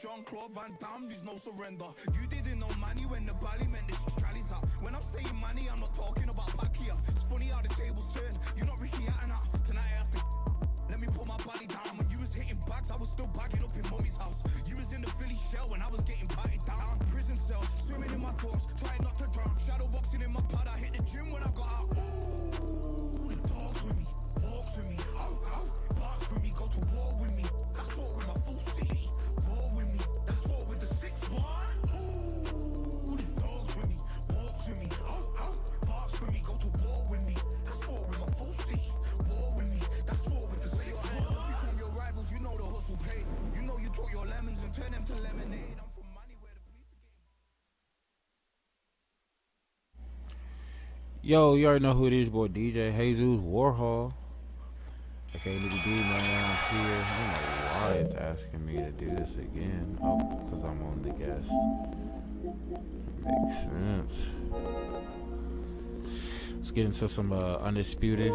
Jean-Claude Van Damme, there's no surrender. You didn't know money when the bally meant this strally's up. When I'm saying money, I'm not talking about Pacquiao. It's funny how the tables turn. You're not Ricky Hatton. Tonight I have to let me put my body down. When you was hitting bags, I was still bagging up in mommy's house. You was in the Philly shell when I was getting patted down. Prison cell, swimming in my thoughts, trying not to drown. Shadow boxing in my pad, I hit the gym when I got out. Ooh, the dogs with me, walks with me, barks with me, go to war with me. That's what with my full city. Yo, you already know who it is, boy. DJ Jesus Warhol. Okay, nigga D, man, around here. I don't know why it's asking me to do this again. Oh, because I'm on the guest. Makes sense. Let's get into some Undisputed.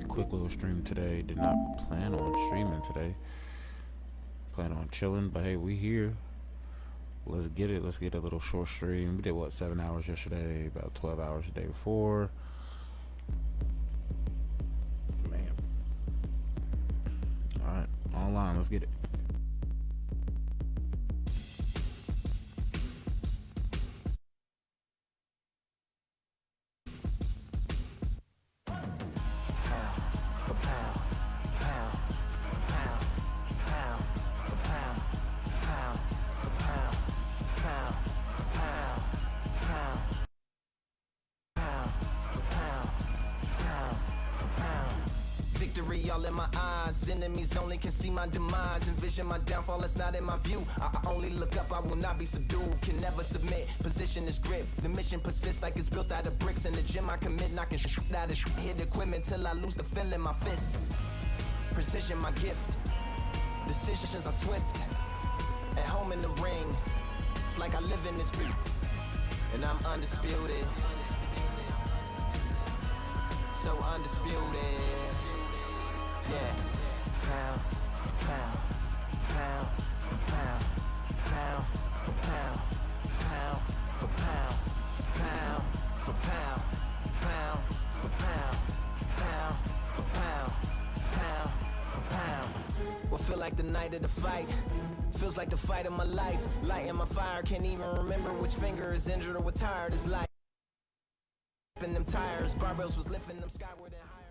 Quick little stream today. Did not plan on streaming today. Plan on chilling, but hey, we here. Let's get it. Let's get a little short stream. We did what, 7 hours yesterday, about 12 hours the day before. Man. Alright, online, let's get it. All in my eyes, enemies only can see my demise. Envision my downfall, it's not in my view. I only look up, I will not be subdued. Can never submit, position is grip. The mission persists like it's built out of bricks. In the gym I commit, knocking shit out of hit equipment till I lose the feel in my fists. Precision my gift, decisions are swift. At home in the ring, it's like I live in this beat. And I'm undisputed, so undisputed. Yeah, pound for pound, pound for pound, pound for pound, pound for pound, pound for pound, pound for pound, pound for pound, pound for pound. What feel like the night of the fight? Feels like the fight of my life. Lighting my fire, can't even remember which finger is injured or what tired is like. In them tires, barbells was lifting them skyward and higher.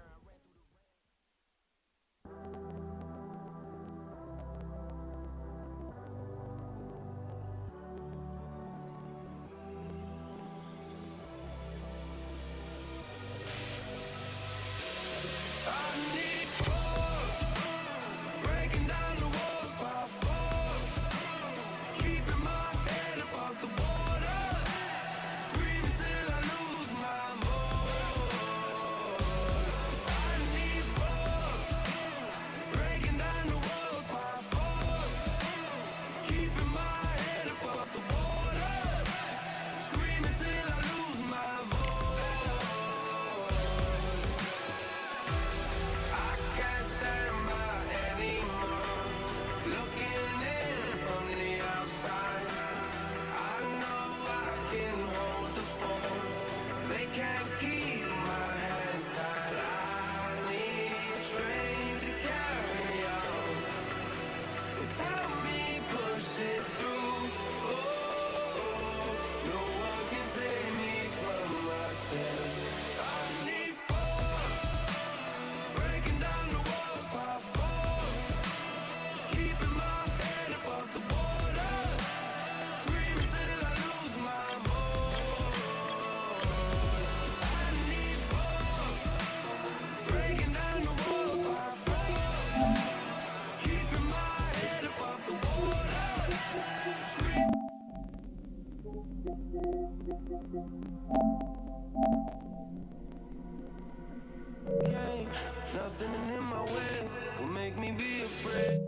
in my way will make me be afraid.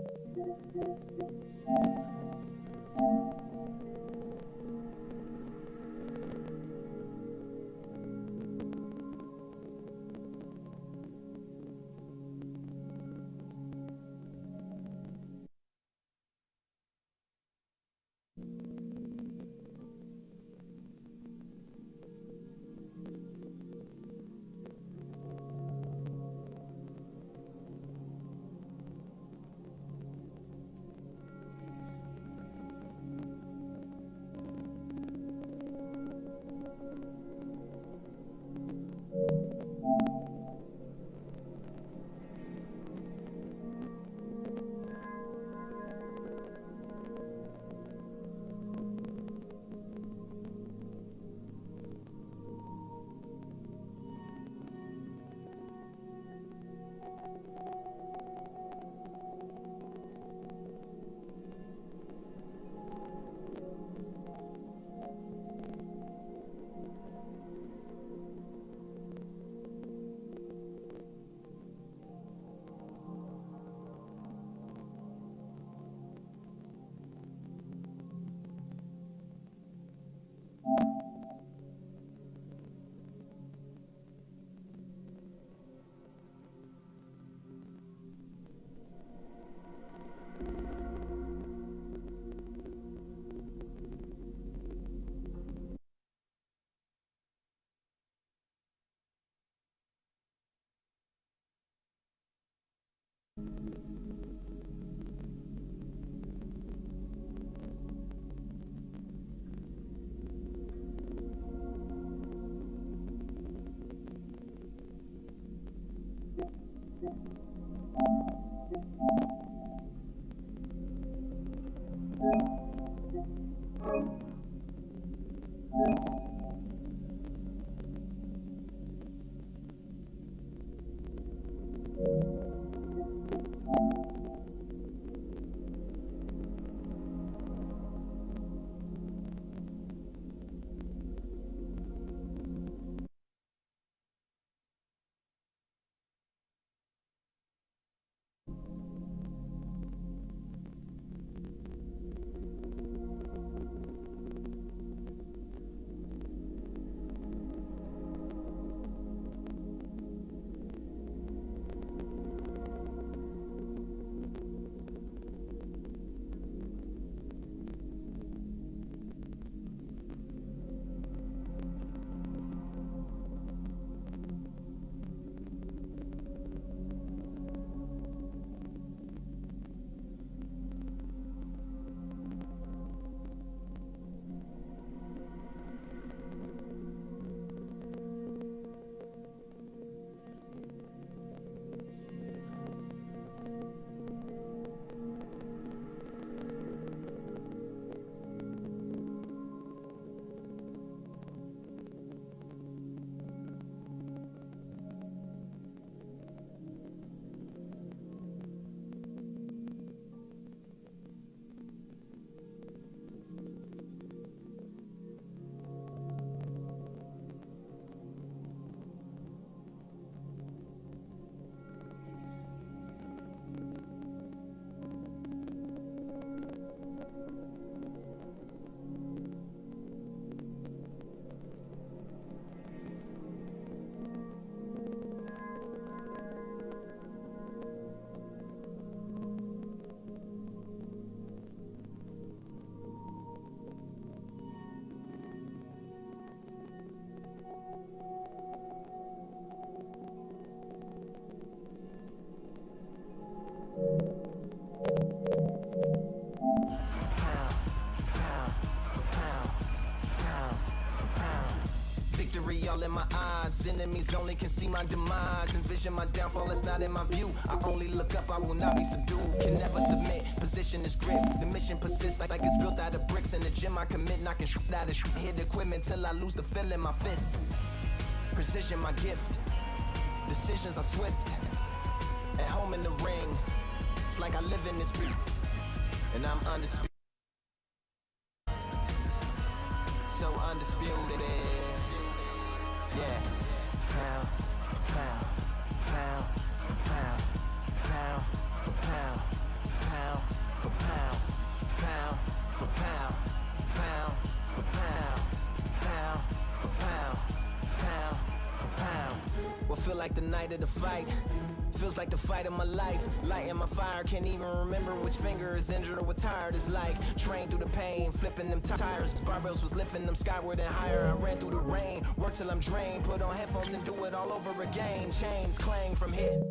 All in my eyes, enemies only can see my demise. Envision my downfall, it's not in my view. I only look up, I will not be subdued. Can never submit, position is grip. The mission persists like it's built out of bricks. In the gym I commit, knocking shit out of shit. Hit equipment till I lose the feel in my fists. Precision my gift, decisions are swift. At home in the ring, it's like I live in this beat. And I'm undisputed. So undisputed. Yeah, pound, pound, pound, pound, like the night of the fight. Feels like the fight of my life. Lighting my fire, can't even remember which finger is injured or what tired is like. Train through the pain, flipping them tires. Barbells was lifting them skyward and higher. I ran through the rain, work till I'm drained. Put on headphones and do it all over again. Chains clang from hit.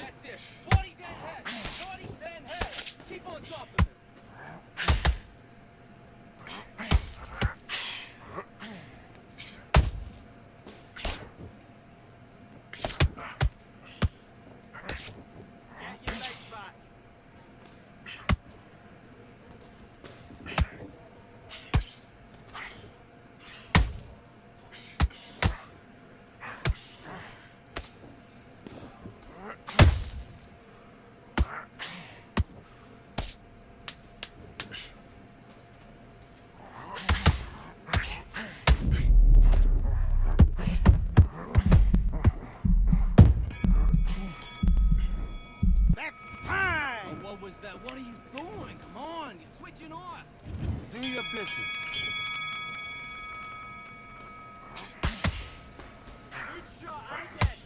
That's it. Body then head. Body then head. Keep on top of it. Get your legs back. That's time! What was that? What are you doing? Come on, you're switching off. Do your business. Good shot, I'm dead.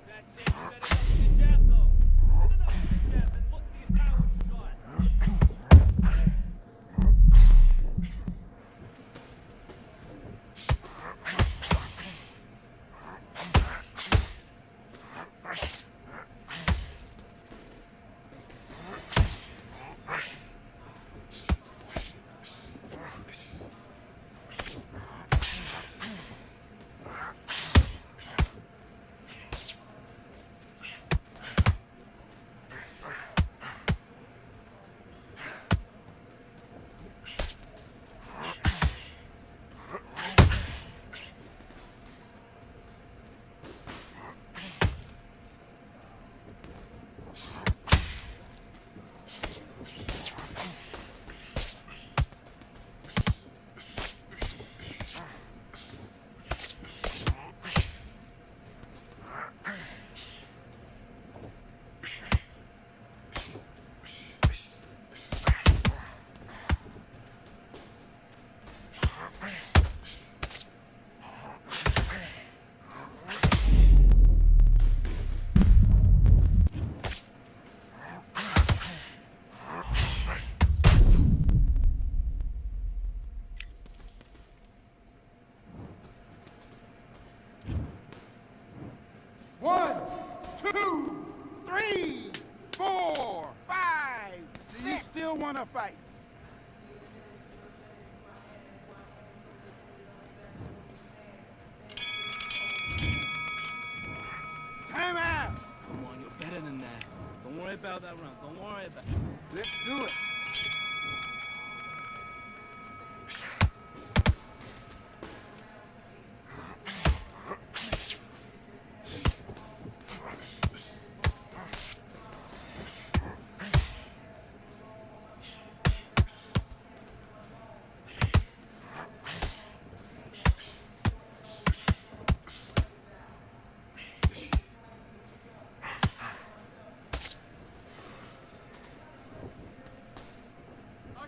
That's it. Set it up for the jab, though. Set it up for the jab and look for your power shot. One, two, three, four, five, six. Do you still want to fight? Time out! Come on, you're better than that. Don't worry about that round. Don't worry about it. Let's do it.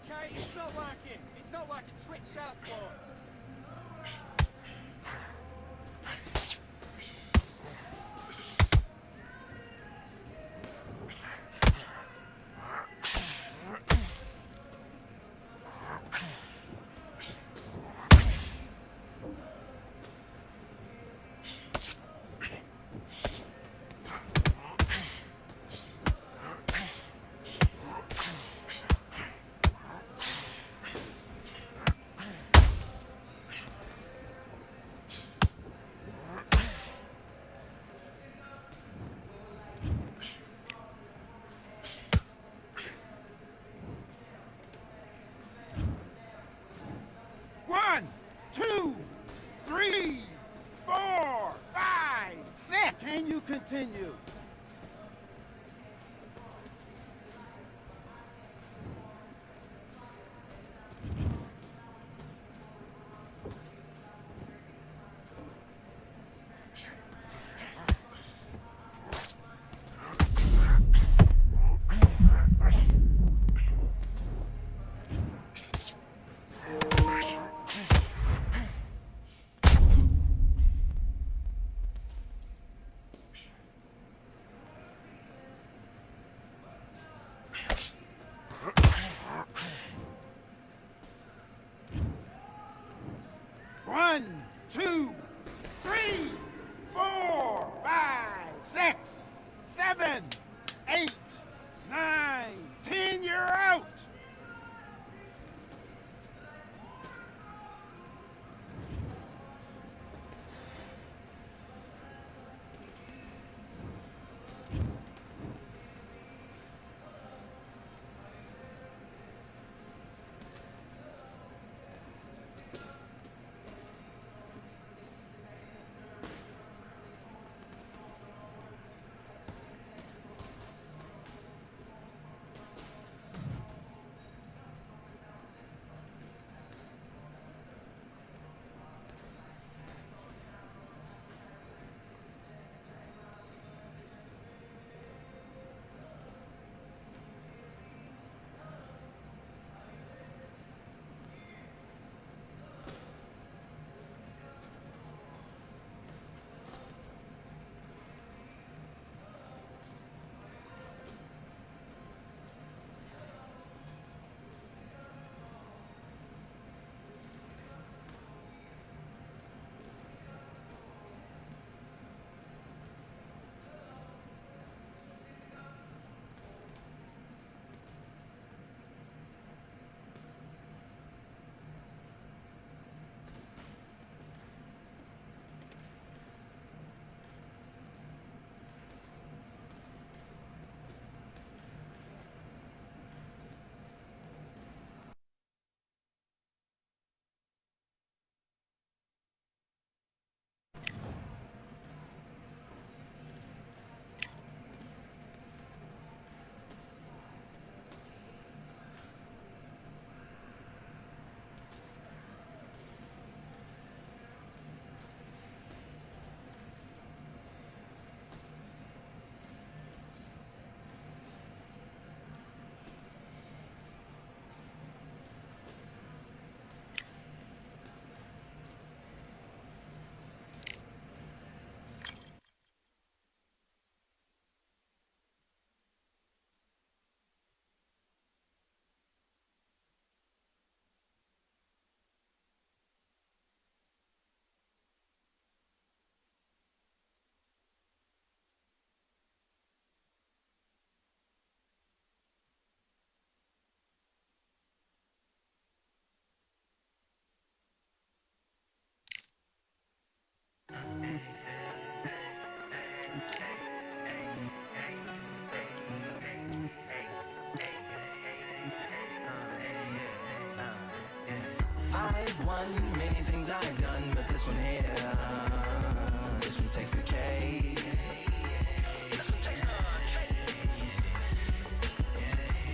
Okay, it's not working. It's not working. Switch southpaw. One, two, three, four, five, six. Can you continue? 3, 4, 5, 6, 7, 8, 9, 10. You're out. I've won many things I've done, but this one here, this one takes the cake.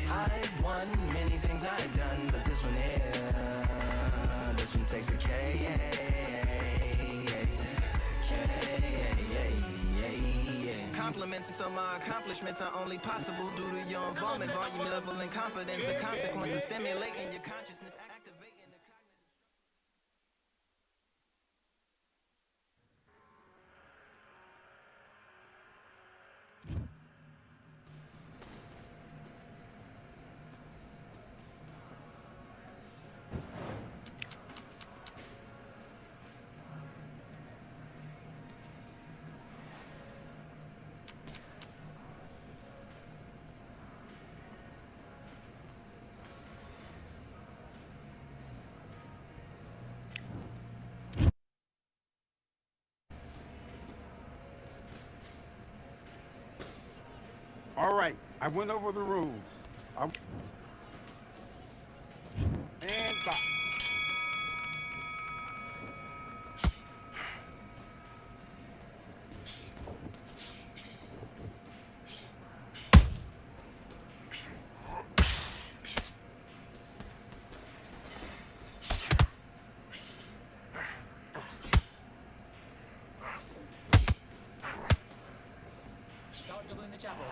I've won many things I've done, but this one here, this one takes the cake. Compliments of my accomplishments are only possible due to your involvement, volume, level, and confidence. The consequences stimulating your consciousness, activating the cognitive. All right, I went over the rules. And box. Start doubling the chapel.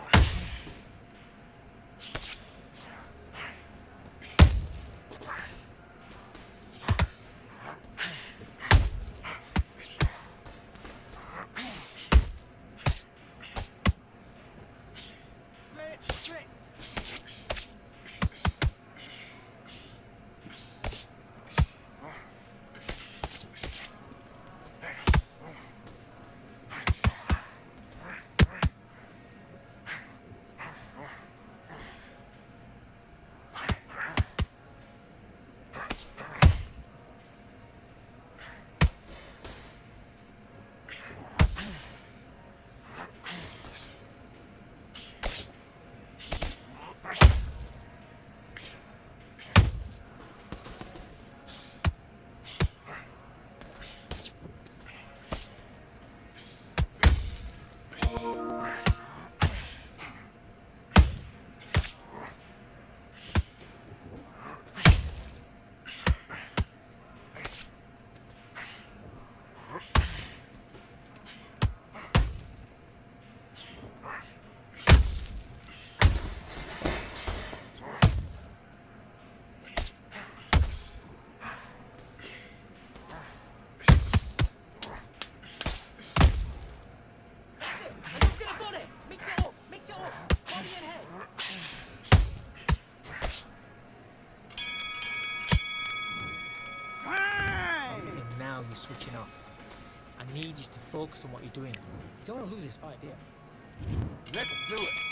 I need you to focus on what you're doing. You don't want to lose this fight, do you? Let's do it.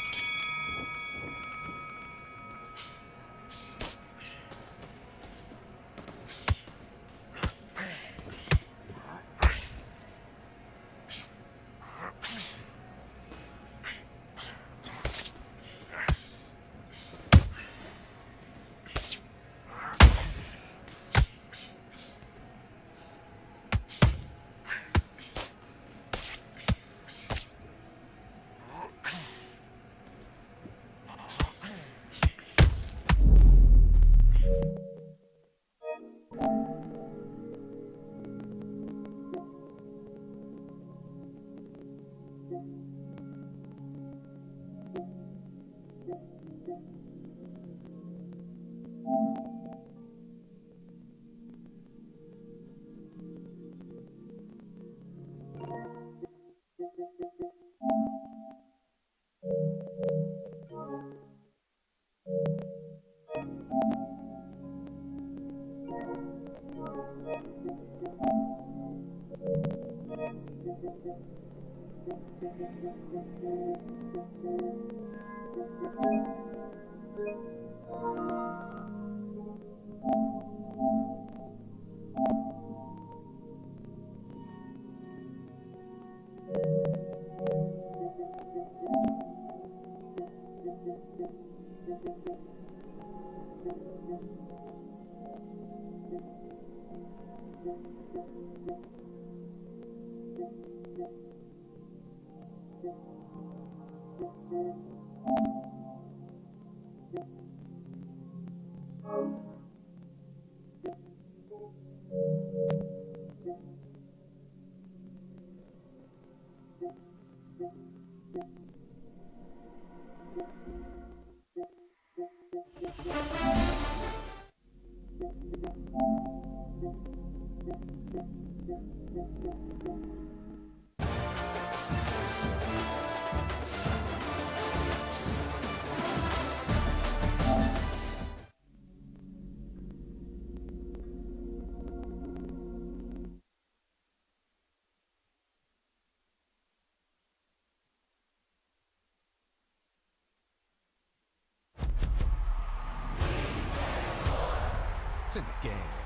It's in the game.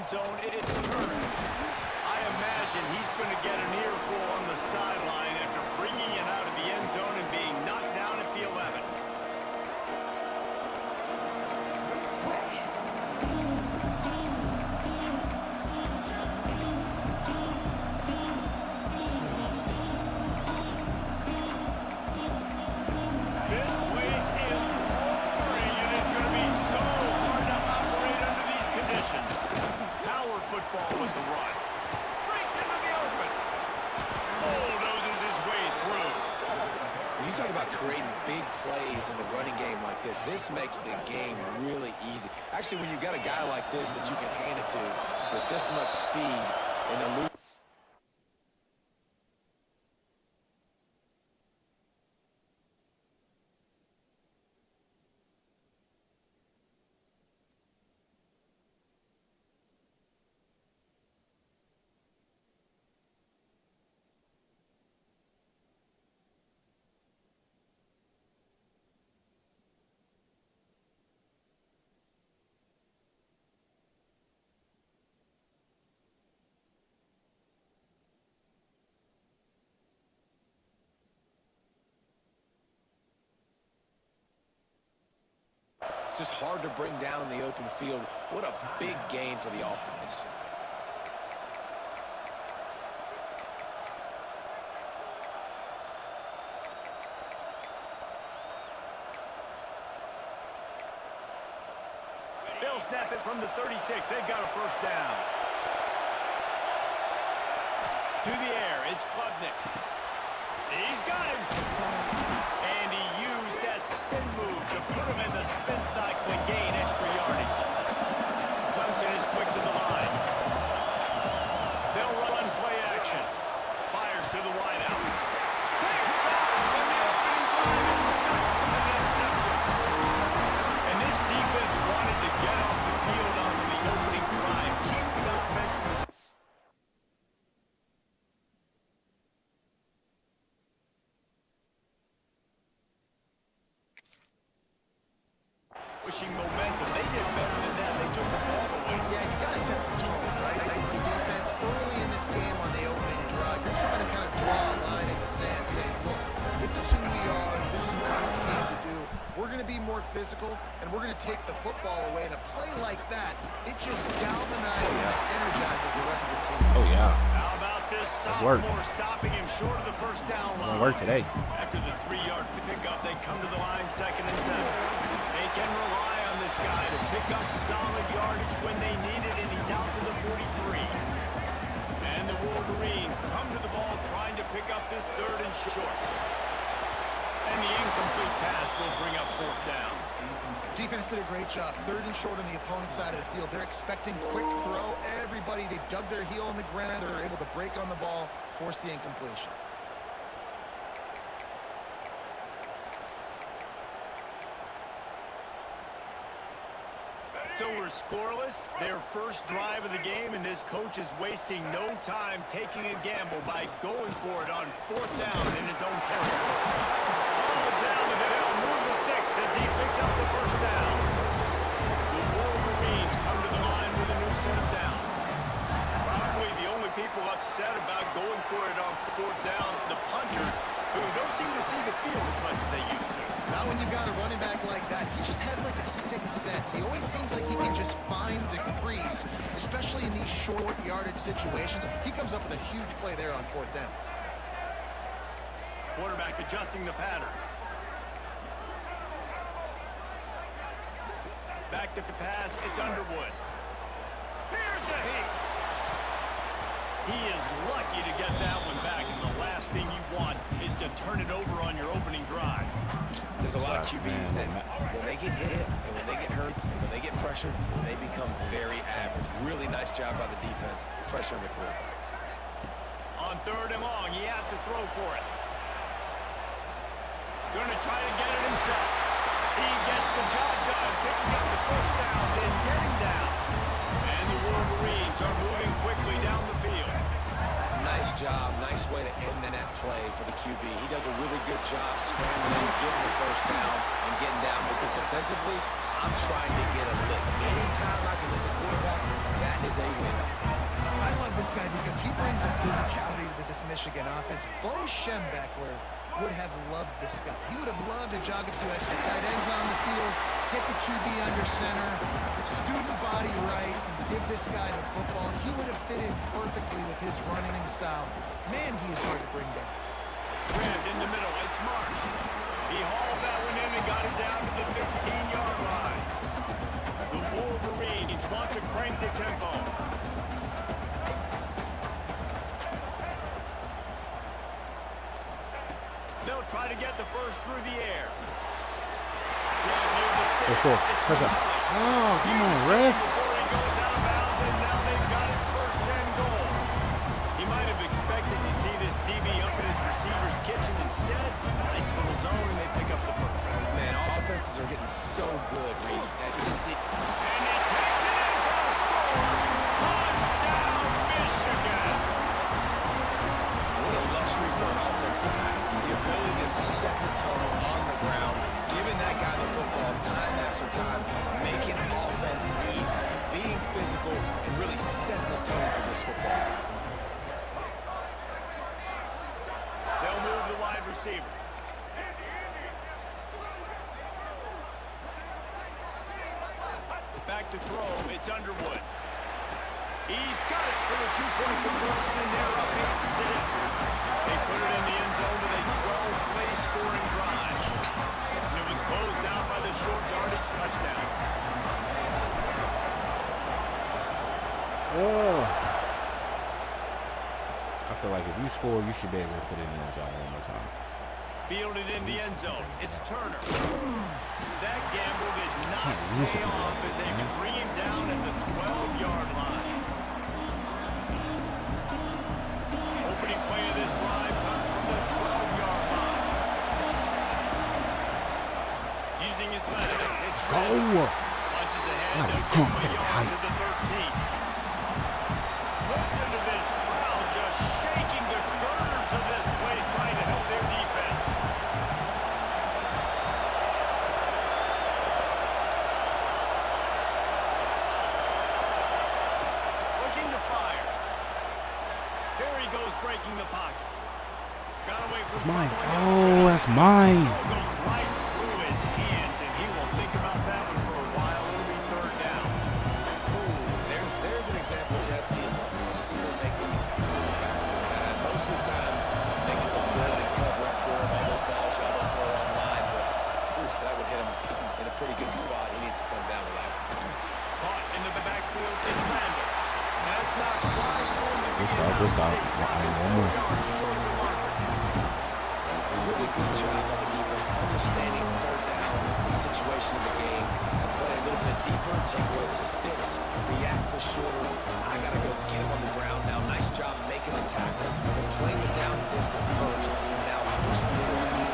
end zone. It's turn. I imagine he's going to get an earful on the sideline after bringing it out of the end zone and being knocked down at the 11. This place is roaring, and it's going to be so hard to operate under these conditions. Power football with the run. Breaks into the open. Bulldozes his way through. When you talk about creating big plays in the running game like this makes the game really easy. Actually, when you've got a guy like this that you can hand it to with this much speed and the loop. Just hard to bring down in the open field. What a big gain for the offense. They'll snap it from the 36. They've got a first down. To the air, it's Klubnik. He's got him. And he used that spin move to put him in the spin cycle and gain extra yardage. Clemson is quick to the line. They'll run play action. Fires to the wideout. And this defense wanted to get off the field on the opening drive. Keep the offense from the pushing momentum. They did better than that. They took the ball away. Yeah, you got to set the tone, right? The defense early in this game on the opening drive, you're trying to kind of draw a line in the sand saying, look, this is who we are. This is what we came to do. We're going to be more physical, and we're going to take the football away. And a play like that, it just galvanizes and energizes the rest of the team. Oh, yeah. How about this sophomore stopping him short of the first down line? Gonna work today. After the 3-yard pickup, they come to the line 2nd and 7. They can rely on this guy to pick up solid yardage when they need it, and he's out to the 43. And the Wolverines come to the ball trying to pick up this 3rd and short. And the incomplete pass will bring up 4th down. Defense did a great job. 3rd and short on the opponent's side of the field. They're expecting quick throw. Everybody, they dug their heel on the ground. They're able to break on the ball, force the incompletion. So we're scoreless, their first drive of the game, and this coach is wasting no time taking a gamble by going for it on 4th down in his own territory. All down the middle, move the sticks as he picks up the first down. The Wolverines come to the line with a new set of downs. Probably the only people upset about going for it on 4th down, the punters, who don't seem to see the field as much as they used to. Now when you've got a running back like that, he just has like a sixth sense. He always seems like he can just find the crease, especially in these short yardage situations. He comes up with a huge play there on 4th down. Quarterback adjusting the pattern. Back to the pass, it's Underwood. Here's a hit. He is lucky to get that one back, and the last thing you want is to turn it over on your opening drive. There's a lot of QBs that when they get hit and when they get hurt and when they get pressured, they become very average. Really nice job by the defense pressuring the quarterback. On 3rd and long, he has to throw for it. Going to try to get it himself. He gets the job done, picking up the first down, then getting down. And the Wolverines are moving quickly down the field. Nice job, nice way to end that play for the QB. He does a really good job scrambling, getting the first down, and getting down because defensively, I'm trying to get a lick. Anytime I can hit the quarterback, that is a win. I love this guy because he brings a physicality to this Michigan offense. Bo Schembechler would have loved this guy. He would have loved to jog a few extra tight ends on the field, get the QB under center, student body right, and give this guy the football. He would have fit in perfectly with his running style. Man, he is hard to bring down. Grabbed in the middle, it's Marsh. He hauled that one in and got it down to the 15-yard line. The Wolverines want to crank the tempo. They'll try to get the first through the air. Let's go. Let's go. Oh, come on, ref. Before he goes out of bounds, and now they've got it first and goal. He might have expected to see this DB up in his receiver's kitchen instead. Nice little zone, and they pick up the first. Man, offenses are getting so good, Reese. That's sick. And he takes it in for a score. Touchdown, Michigan. What a luxury for an offense to have. The ability to set the tone on the ground, giving that guy the football time after time, making offense easy, being physical, and really setting the tone for this football game. They'll move the wide receiver. Back to throw, it's Underwood. He's got it for the two-point conversion, and they're up 8-0. They put it in the end zone with a 12-play scoring drive. And it was closed out by the short yardage touchdown. Oh. I feel like if you score, you should be able to put it in the end zone one more time. Fielded in the end zone. It's Turner. That gamble did not pay off as they can bring him down at the 12-yard line. Opening play of this drive comes from the 12-yard line. Using his legs, it's punches ahead to 2 yards to the 13. Listen to this crowd just shaking the girders of this place, trying to help their defense. Looking to fire. Here he goes, breaking the pocket. Got away from That's mine. Oh, that's mine. Goes right through his hands, and he will think about that one for a while. It'll be third down. Ooh, there's an example, Jesse, of a receiver making these most of the time, they can look good and cover up for him. All those balls y'all don't throw online, but oof, that would hit him in a pretty good spot. He needs to come down with that. Caught in the backfield, it's Randall. That's not quite going to be Good stop. One more. Really good job on the defense, understanding third down, the situation of the game, and play a little bit deeper, take away the sticks, react to shorter. I got to go get him on the ground now. Nice job making the tackle, and playing the down distance first, and now force the quarterback.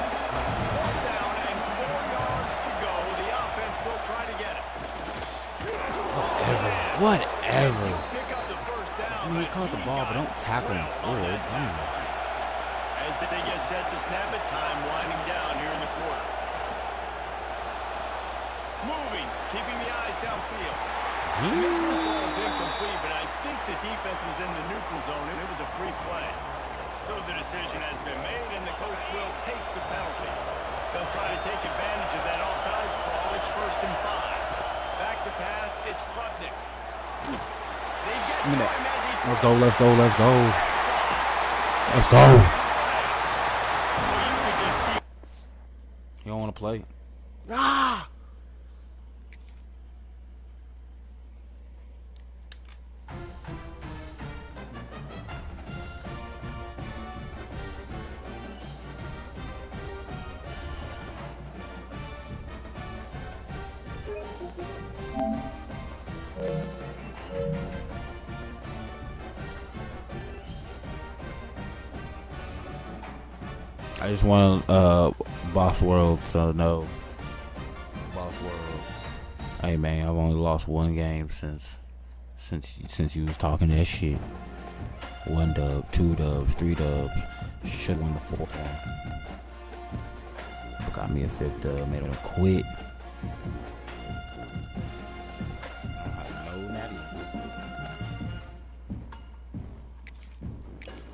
Fourth down and 4 yards to go. The offense will try to get it. Whatever. Pick up the first down. I mean, he caught the ball, but don't tackle him forward. Damn. As they get set to snap it, time winding down here in the quarter. Moving, keeping the eyes downfield. This missile is incomplete, but I think the defense was in the neutral zone, and it was a free play. So the decision has been made, and the coach will take the penalty. They'll try to take advantage of that offsides call. It's 1st and 5. Back to pass, it's Klubnik. They get to him as he Let's go. Let's go. You don't want to play? Ah! I just want Boss World to know. Boss World. Hey man, I've only lost one game since you was talking that shit. 1 dub, 2 dubs, 3 dubs. Should've won the 4th one. Got me a 5th dub, made him quit.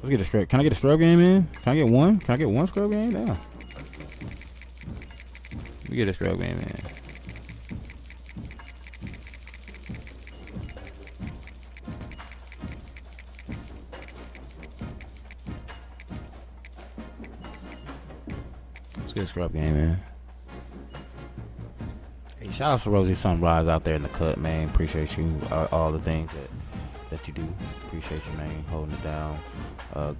Let's get a scrub. Can I get a scrub game in? Can I get one? Can I get one scrub game? Damn. We get a scrub game in. Let's get a scrub game in. Hey, shout out to Rosie Sunrise out there in the cut, man. Appreciate you. All the things that you do. Appreciate you, man. Holding it down.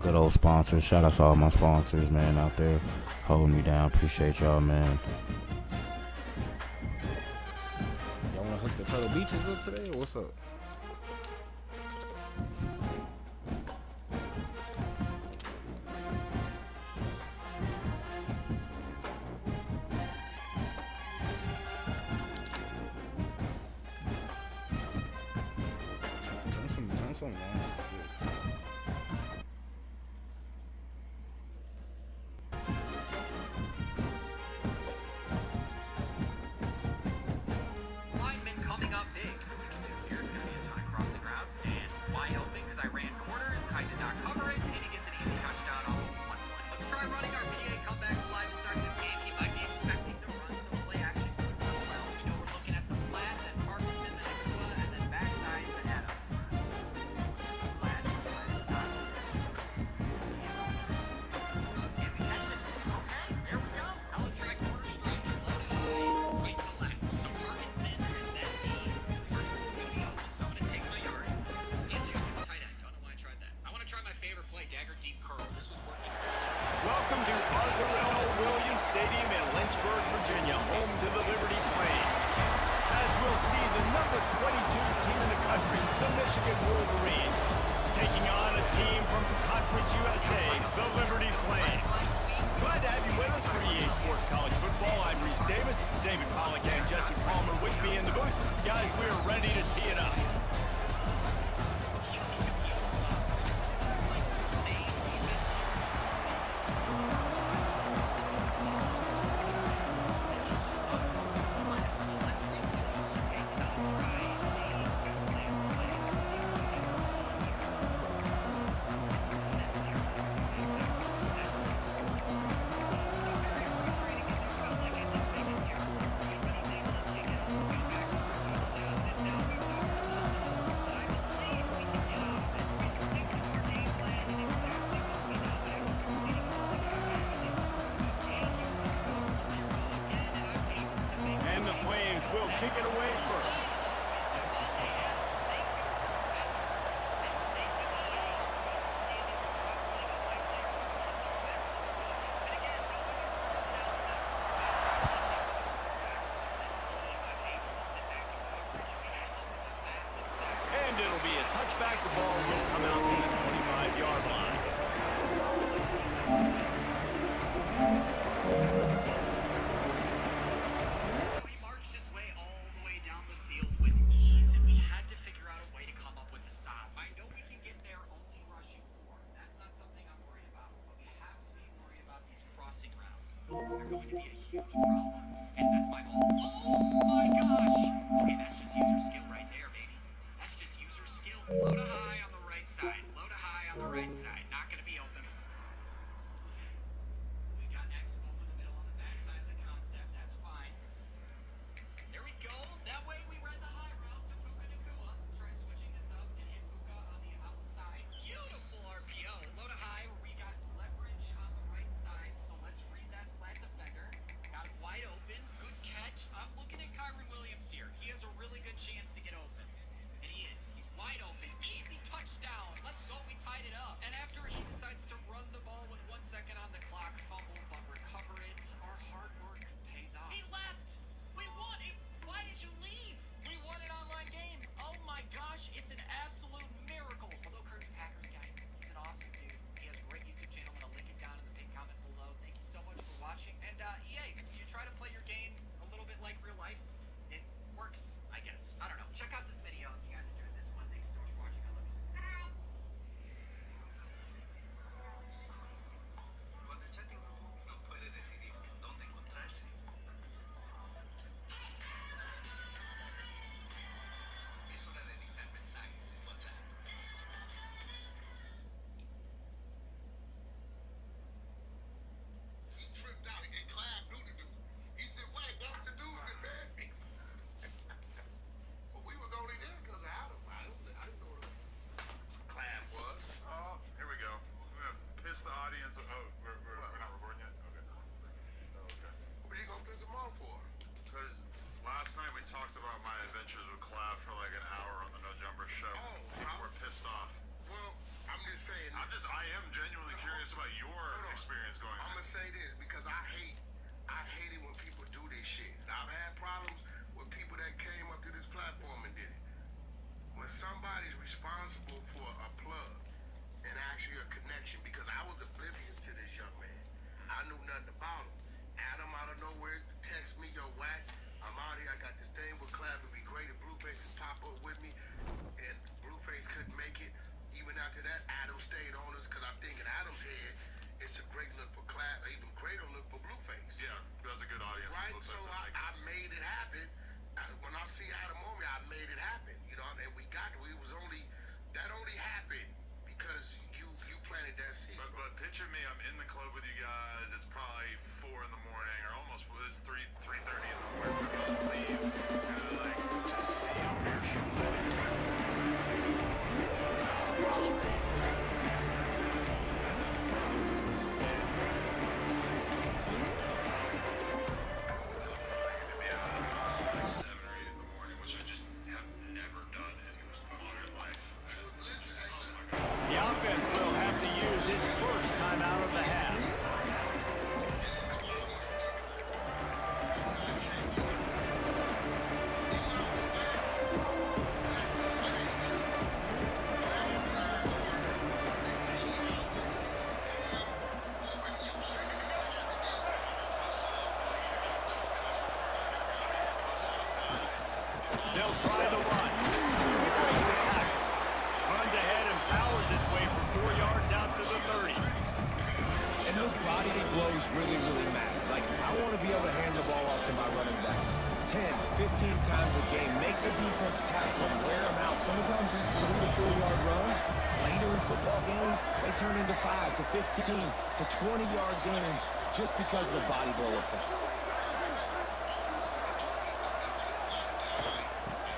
Good old sponsors. Shout out to all my sponsors, man, out there holding me down. Appreciate y'all, man. Y'all want to hook the Turtle Beaches up today, or what's up? Turn something on. Lineman coming up big. Here it's going to be a ton of crossing routes and wide open because I ran corners. I did not cover it, and he gets an easy touchdown off of 1 point. Let's try running our PA comeback slide to start this game. He might be expecting to run some play action. Well, we know we're looking at the flat, then Parkinson, then Akua, and then backside to Adams. Flat, not. Can we catch it? Okay, there we go. Now let's try corner strike. Low to high, right to left. So Parkinson and then me. Parkinson's going to be open, so I'm going to take my yards. And jump to tight end. Don't know why I tried that. I want to try my favorite play, dagger deep curl. This was working. Welcome to Arthur L. Williams Stadium in Lynchburg, Virginia, home to the Liberty Flames. As we'll see, the number 22 team in the country, the Michigan Wolverines, taking on a team from Conference USA, the Liberty Flames. Glad to have you with us for EA Sports College Football. I'm Reese Davis, David Pollack and Jesse Palmer with me in the booth. Guys, we're ready to tee it up. And the Flames will kick it away first. And it'll be a touchback. The ball will come out to the 25-yard line. So he marched his way all the way down the field with ease, and we had to figure out a way to come up with a stop. I know we can get there only rushing 4. That's not something I'm worried about. But we have to be worried about these crossing routes. They're going to be a huge problem, and that's my ball. Oh my gosh! Okay, that's just user skill right there, baby. That's just user skill. Low to high on the right side. Low to high on the right side. Not going to be open. We got X over the middle on the backside of the concept. That's fine. There we go. That way we read the high route to Puka Nakua. Try switching this up and hit Puka on the outside. Beautiful RPO. Low to high where we got leverage on the right side. So let's read that flat defender. Got it wide open. we talked about my adventures with Clav for like an hour on the No Jumper show. People were pissed off. Well, I'm just saying. I am genuinely curious about your experience going on. I'm gonna say this because I hate it when people do this shit. I've had problems with people that came up to this platform and did it. When somebody's responsible for a plug and actually a connection, because I was oblivious to this young man. I knew nothing about him. Adam out of nowhere text me, yo, Whack, I'm out here. I got this thing with Clav. It'd be great if Blueface could pop up with me. And Blueface couldn't make it. Even after that, Adam stayed on us because I think in Adam's head, it's a great look for Clav, even greater look for Blueface. Yeah, that's a good audience. Right? So I made it happen. When I see Adam on me, I made it happen. You know, and that only happened because you planted that seed. But picture me, I'm in the club with you guys. It's probably 4 in the morning, or almost. It's 3:30 in the morning. We're about to leave, and like just see him here shooting. The offense will have to use its first time out of the half. They'll try the run. He breaks the tackle. Runs ahead and powers his way for 4 yards out to the 30. And those body blows really, really matter. Like, I want to be able to hand the ball off to my running back 10, 15 times a game. Make the defense tackle him, wear him out. Sometimes these 3 to 4 yard runs, later in football games, they turn into 5 to 15 to 20 yard gains just because of the body blow effect.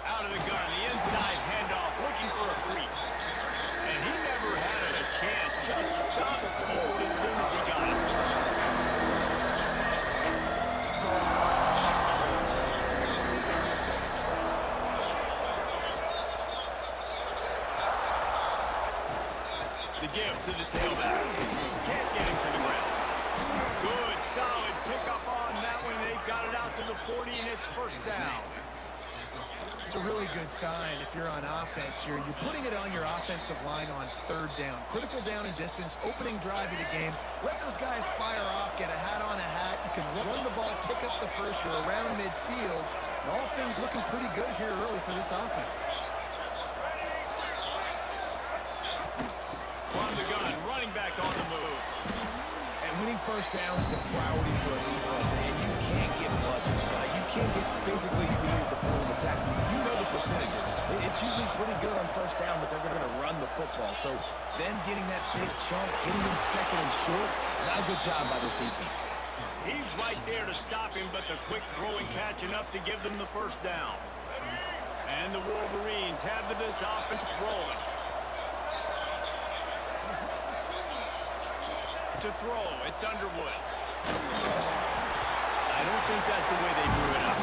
Out of the gun, the inside handoff, looking for a crease. And he never had a chance, just stopped cold as soon as he got it. The give to the tailback. Can't get him to the ground. Good, solid pickup on that one. They've got it out to the 40, and it's first down. It's a really good sign if you're on offense here. You're putting it on your offensive line on 3rd down. Critical down and distance, opening drive of the game. Let those guys fire off, get a hat on a hat. You can run the ball, pick up the first. You're around midfield. And all things looking pretty good here early for this offense. From the gun, running back on the move. And winning first downs is a priority for a defense, and you can't get budget. You can't get physically beat at the point of attack. You know the percentages. It's usually pretty good on first down, but they're going to run the football. So them getting that big chunk, hitting in 2nd and short, not a good job by this defense. He's right there to stop him, but the quick throw and catch enough to give them the first down. And the Wolverines have this offense rolling. To throw, it's Underwood. I don't think that's the way they drew it up.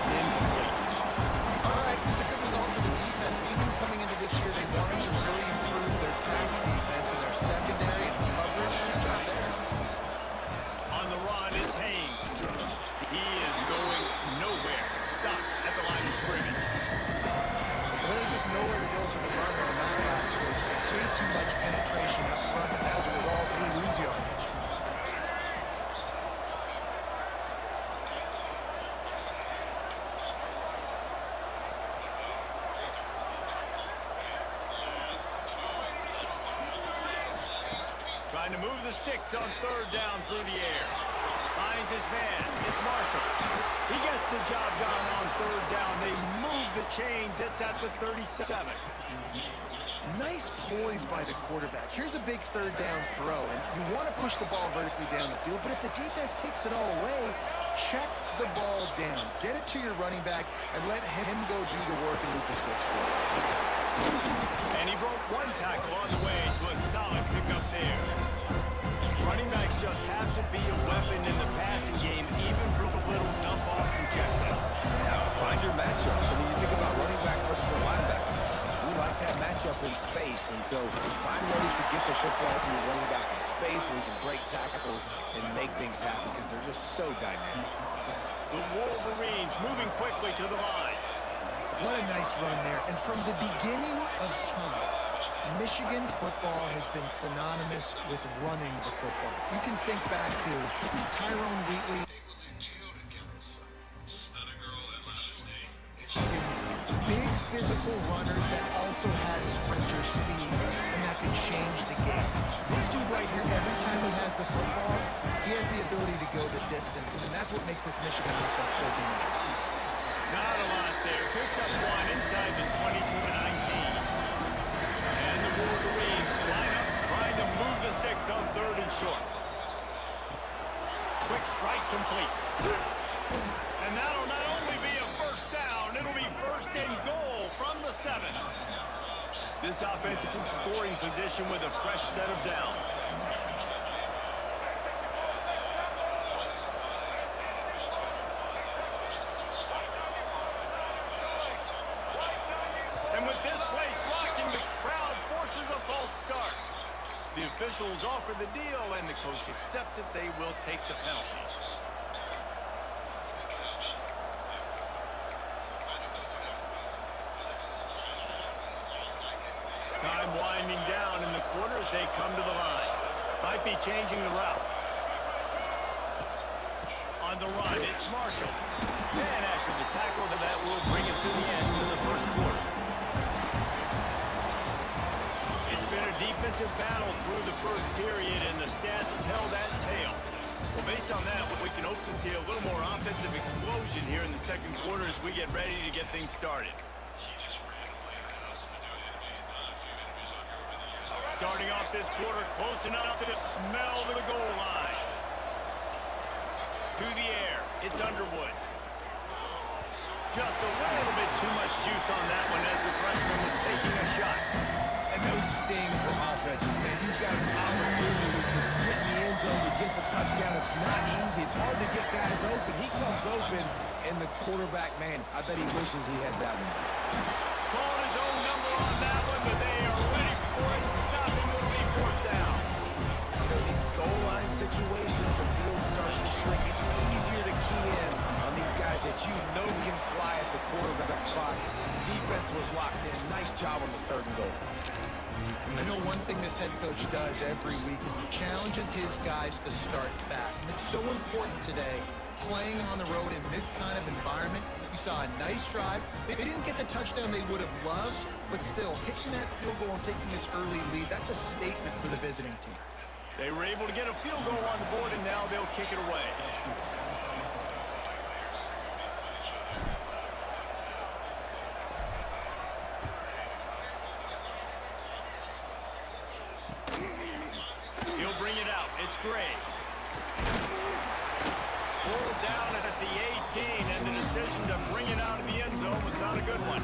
Incomplete. All right, it's a good result for the defense. We knew coming into this year they wanted to really improve their pass defense and their secondary and coverage. Nice job there. On the run, it's Haynes. He is going nowhere. Stop at the line of scrimmage. Well, there's just nowhere to go for the runner on that last play. Just way too much penetration up front, and as a result, they lose yardage. Trying to move the sticks on 3rd down through the air. Finds his man. It's Marshall. He gets the job done on 3rd down. They move the chains. It's at the 37. Nice poise by the quarterback. Here's a big 3rd down throw, and you want to push the ball vertically down the field, but if the defense takes it all away, check the ball down. Get it to your running back and let him go do the work and move the sticks forward. And he broke one tackle on the way to a solid pickup there. Running backs just have to be a weapon in the passing game, even for the little dump-offs and checkdowns. Yeah, find your matchups. I mean, you think about running back versus a linebacker. We like that matchup in space, and so find ways to get the football to your running back in space where you can break tackles and make things happen because they're just so dynamic. The Wolverines moving quickly to the line. What a nice run there. And from the beginning of time, Michigan football has been synonymous with running the football. You can think back to Tyrone Wheatley. Big physical runners that also had sprinter speed, and that could change the game. This dude right here, every time he has the football, he has the ability to go the distance, and that's what makes this Michigan offense so dangerous. Not a lot there. Picks up one inside the 22-19. And the Wolverines line up, trying to move the sticks on 3rd and short. Quick strike complete. And that'll not only be a first down, it'll be 1st and goal from the 7. This offense is in scoring position with a fresh set of downs. And with this place rocking, the crowd forces a false start. The officials offer the deal, and the coach accepts it. They will take the penalty. Time winding down in the quarter as they come to the line. Might be changing the route. On the run, it's Marshall. And after the tackle, that will bring us to the end of the 1st quarter. It's been a defensive battle through the 1st period, and the stats tell that tale. Well, based on that, we can hope to see a little more offensive explosion here in the 2nd quarter as we get ready to get things started. Starting off this quarter, close enough to smell the goal line. To the air, it's Underwood. Just a little bit too much juice on that one as the freshman was taking a shot. And those sting for offenses, man. You've got an opportunity to get in the end zone, to get the touchdown. It's not easy. It's hard to get guys open. He comes open, and the quarterback, man, I bet he wishes he had that one. Called his own number on that one, but they are ready for it. Stopping will be 4th down. So these goal line situations, the field starts to shrink. It's easier to key in on these guys that you know can fly at the quarterback spot. Defense was locked in. Nice job on the 3rd and goal. I know one thing this head coach does every week is he challenges his guys to start fast. And it's so important today, playing on the road in this kind of environment. You saw a nice drive. They didn't get the touchdown they would have loved, but still, kicking that field goal and taking this early lead, that's a statement for the visiting team. They were able to get a field goal on the board, and now they'll kick it away. He'll bring it out. It's Gray. Pulled down at the 18, and the decision to bring it out of the end zone was not a good one.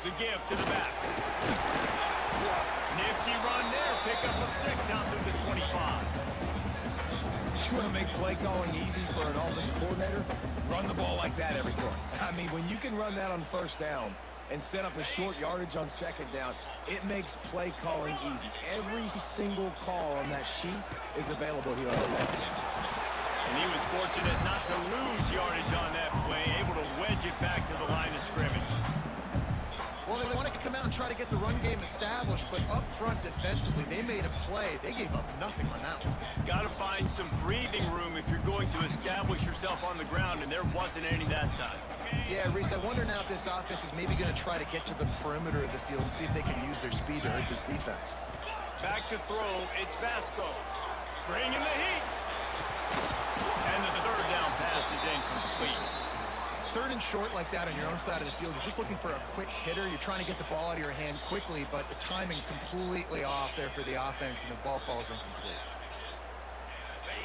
The give to the back. Nifty run there. Pickup of 6 out to the 25. You want to make play calling easy for an offensive coordinator? Run the ball like that every quarter. I mean, when you can run that on 1st down and set up a short yardage on 2nd down, it makes play calling easy. Every single call on that sheet is available here on 2nd down. And he was fortunate not to lose yardage on that play, able to wedge it back to the line of scrimmage. Well, they wanted to come out and try to get the run game established, but up front defensively, they made a play. They gave up nothing on that one. Got to find some breathing room if you're going to establish yourself on the ground, and there wasn't any that time. Yeah, Reese, I wonder now if this offense is maybe going to try to get to the perimeter of the field and see if they can use their speed to hurt this defense. Back to throw, it's Vasco. Bringing the heat. And the 3rd down pass is incomplete. 3rd and short like that on your own side of the field, you're just looking for a quick hitter. You're trying to get the ball out of your hand quickly, but the timing completely off there for the offense, and the ball falls incomplete.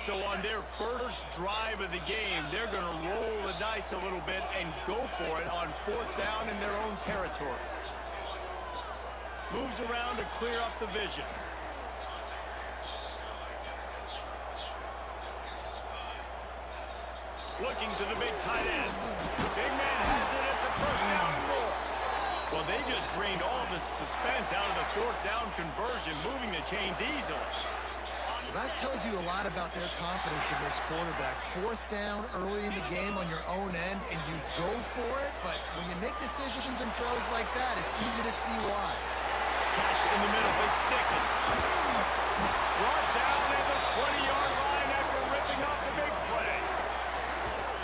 So on their first drive of the game, they're going to roll the dice a little bit and go for it on 4th down in their own territory. Moves around to clear up the vision. Looking to the big tight end. Big man has it. It's a first down and more. Well, they just drained all the suspense out of the 4th down conversion, moving the chains easily. Well, that tells you a lot about their confidence in this quarterback. 4th down early in the game on your own end, and you go for it, but when you make decisions and throws like that, it's easy to see why. Cash in the middle, it's Dickens. Brought down at the 20-yard line after ripping off the big play.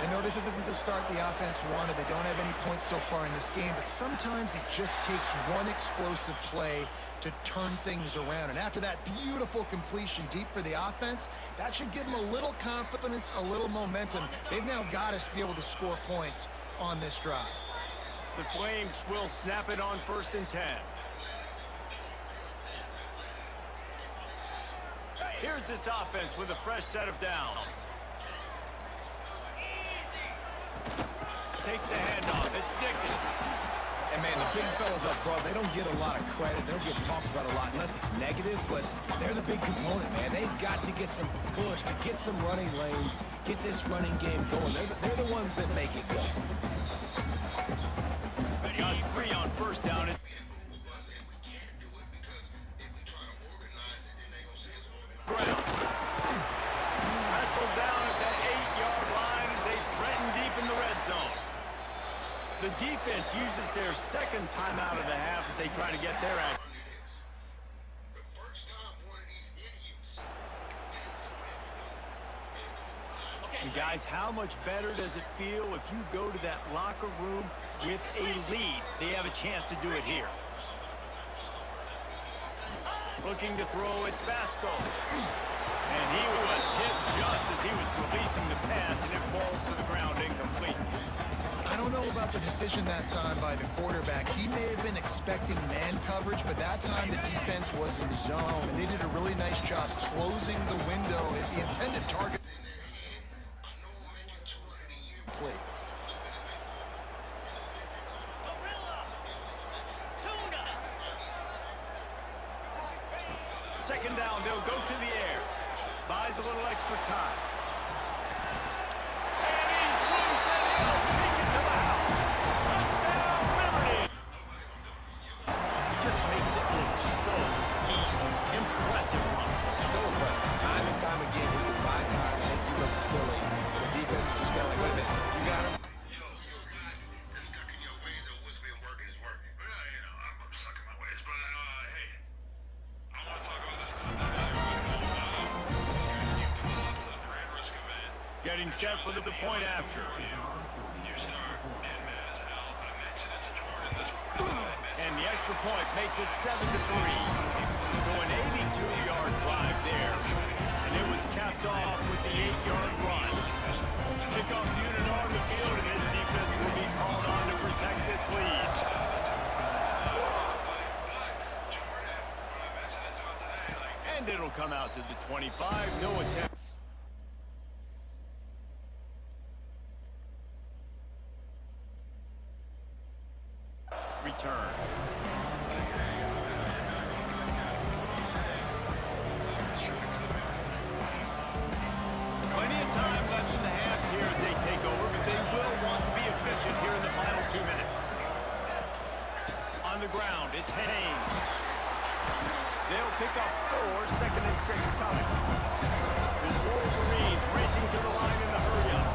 I know this isn't the start the offense wanted. They don't have any points so far in this game, but sometimes it just takes one explosive play to turn things around. And after that beautiful completion deep for the offense, that should give them a little confidence, a little momentum. They've now got us to be able to score points on this drive. The Flames will snap it on 1st and 10. Here's this offense with a fresh set of downs. Takes the handoff. It's Dickens. And man, the big fellas up front, they don't get a lot of credit. They don't get talked about a lot unless it's negative, but they're the big component, man. They've got to get some push, to get some running lanes, get this running game going. They're the ones that make it go. Got 3 on 1st down. Brown. Wrestled down at that 8-yard line as they threaten deep in the red zone. The defense uses their 2nd timeout of the half as they try to get their act. And guys, how much better does it feel if you go to that locker room with a lead? They have a chance to do it here. Looking to throw, it's Vasco. And he was hit just as he was releasing the pass, and it falls to the ground incomplete. I don't know about the decision that time by the quarterback. He may have been expecting man coverage, but that time the defense was in zone, and they did a really nice job closing the window at the intended target. Play. 2nd down, they'll go to the air. Buys a little extra time. And he's loose, and he'll take it to the house. Touchdown, Liberty. He just makes it look so easy. Impressive run. So impressive. Time and time again, he can buy time, make you look silly. And the defense is just kind of like, wait a minute, you got him? Getting set for the point after. And the extra point makes it 7-3. So an 82-yard drive there. And it was capped off with the 8-yard run. Kickoff unit on the field, and this defense will be called on to protect this lead. And it'll come out to the 25. No attempt. Return. Plenty of time left in the half here as they take over, but they will want to be efficient here in the final 2 minutes. On the ground, it's Haynes. They'll pick up 4, 2nd and 6 coming. The Wolverines racing to the line in the hurry-up.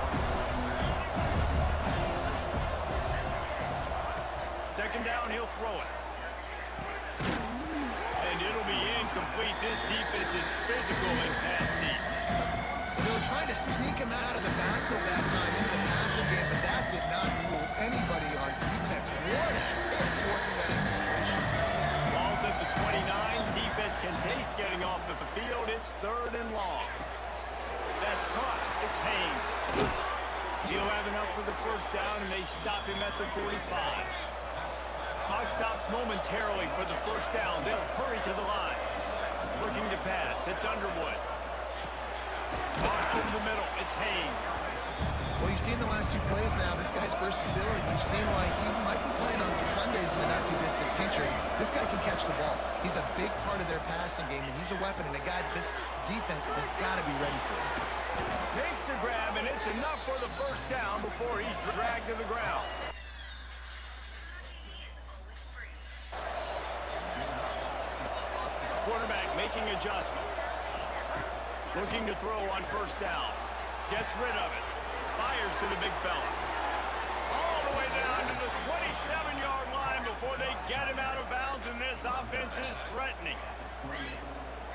2nd down, he'll throw it. And it'll be incomplete. This defense is physical and pass deep. They were trying to sneak him out of the backfield that time into the passing game, but that did not fool anybody on defense. What a hit forcing that incompletion. Ball's at the 29. Defense can taste getting off the field. It's 3rd and long. That's caught. It's Haynes. He'll have enough for the 1st down, and they stop him at the 45. Clock stops momentarily for the 1st down. They'll hurry to the line. Looking to pass. It's Underwood. Over the middle, it's Haynes. Well, you've seen the last two plays now. This guy's versatility. You've seen why he might be playing on Sundays in the not-too-distant future. This guy can catch the ball. He's a big part of their passing game, and he's a weapon and a guy this defense has got to be ready for. Makes the grab, and it's enough for the first down before he's dragged to the ground. Quarterback making adjustments. Looking to throw on first down. Gets rid of it. Fires to the big fella. All the way down to the 27-yard line before they get him out of bounds, and this offense is threatening.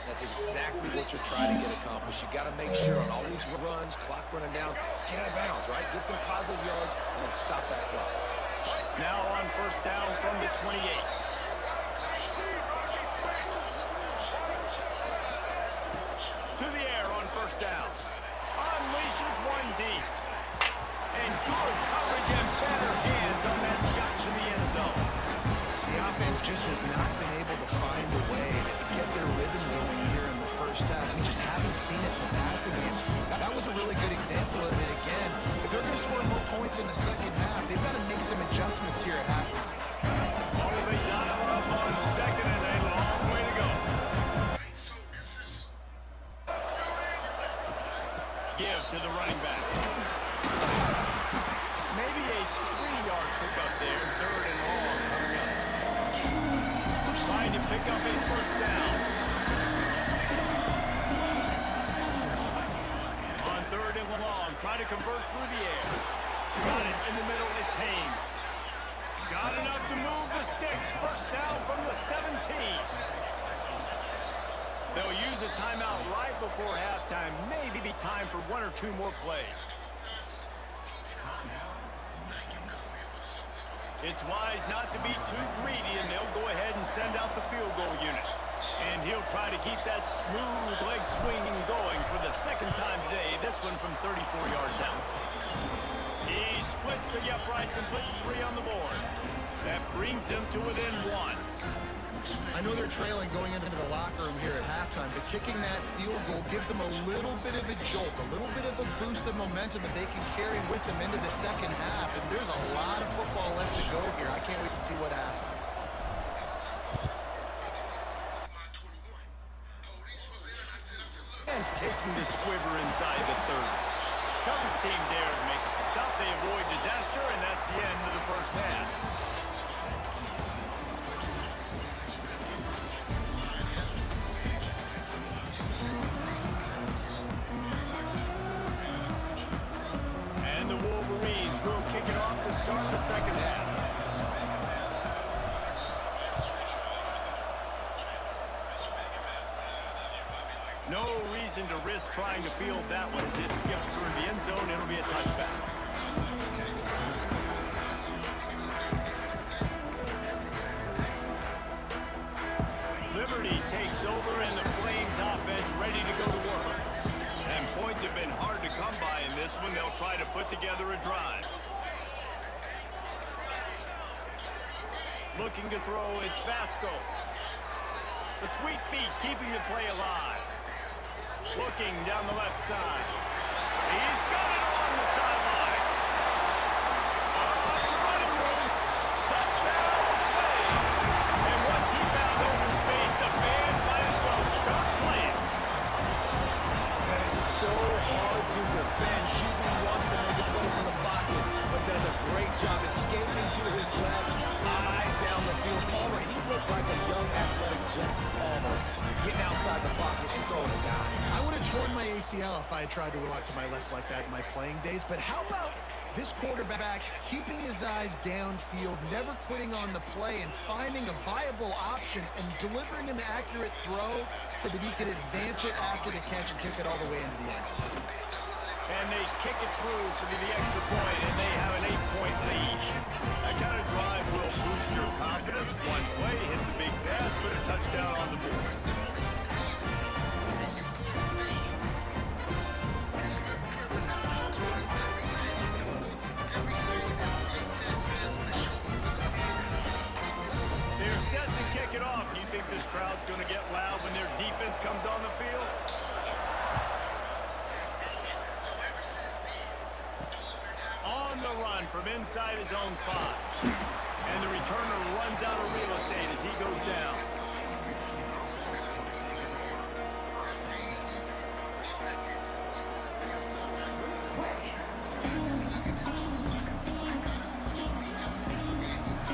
That's exactly what you're trying to get accomplished. You got to make sure on all these runs, clock running down, get out of bounds, right? Get some positive yards, and then stop that clock. Now on first down from the 28. To the air on first down. Unleashes one deep. And good coverage and better hands on that shot to the end zone. The offense just has not been able to find a way to get their rhythm going here in the first half. We just haven't seen it in the passing game. That was a really good example of it again. If they're going to score more points in the second half, they've got to make some adjustments here at halftime. All the way down up on second and a long way to go. Give to the running back. Maybe a 3-yard pickup there. Third and long coming up. Trying to pick up a first down. On third and long, trying to convert through the air. Got it in the middle, it's Haynes. Got enough to move the sticks. First down from the 17. They'll use a timeout right before halftime. Maybe be time for one or two more plays. It's wise not to be too greedy, and they'll go ahead and send out the field goal unit. And he'll try to keep that smooth leg swinging going for the second time today, this one from 34 yards out. He splits the uprights and puts 3 on the board. That brings him to within 1. I know they're trailing going into the locker room here at halftime, but kicking that field goal gives them a little bit of a jolt, a little bit of a boost of momentum that they can carry with them into the second half. And there's a lot of football left to go here. I can't wait to see what happens. Fans taking the squiver inside the 30. Coverage team there to make the stop. They avoid disaster, and that's the end of the first half. And the Wolverines will kick it off to start the second half. No reason to risk trying to field that one as it skips through the end zone. It'll be a touchback. Liberty takes over, and the Flames offense ready to go to work. And points have been hard to come by in this one. They'll try to put together a drive. Looking to throw, it's Vasco. The sweet feet keeping the play alive. Looking down the left side. He's got it along the sideline. It's a running room. Touchdown, save. And once he found open space, the fans might as well start playing. That is so hard to defend. QB wants to make a play from the pocket, but does a great job escaping to his left. Eyes down the field. Palmer, he looked like a young athletic Jesse Palmer, getting outside the pocket and throwing it down. I would have torn my ACL if I had tried to roll out to my left like that in my playing days, but how about this quarterback keeping his eyes downfield, never quitting on the play, and finding a viable option and delivering an accurate throw so that he could advance it after the catch and take it all the way into the end zone. And they kick it through for the extra point, and they have an 8-point lead. That kind of drive will boost your confidence. One play, hit the big pass, put a touchdown on the board. They're set to kick it off. You think this crowd's going to get loud when their defense comes on the field? run from inside his own 5. And the returner runs out of real estate as he goes down.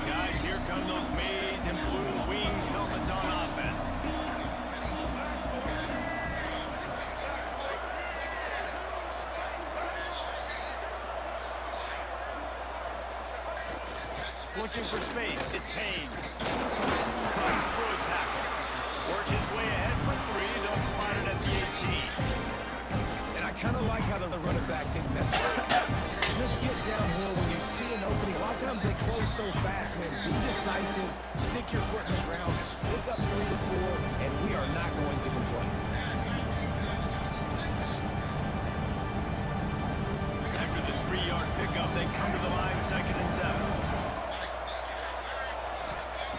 Guys, here come those maize and blue wing helmets on offense. Looking for space, it's Haynes. Runs through a tackle. Works his way ahead for 3, they'll spot it at the 18. And I kind of like how the running back didn't mess with it. Just get downhill when you see an opening. A lot of times they close so fast, man. Be decisive, stick your foot in the ground, pick up 3 to 4, and we are not going to complain. After the 3-yard pickup, they come to the line, 2nd and 7.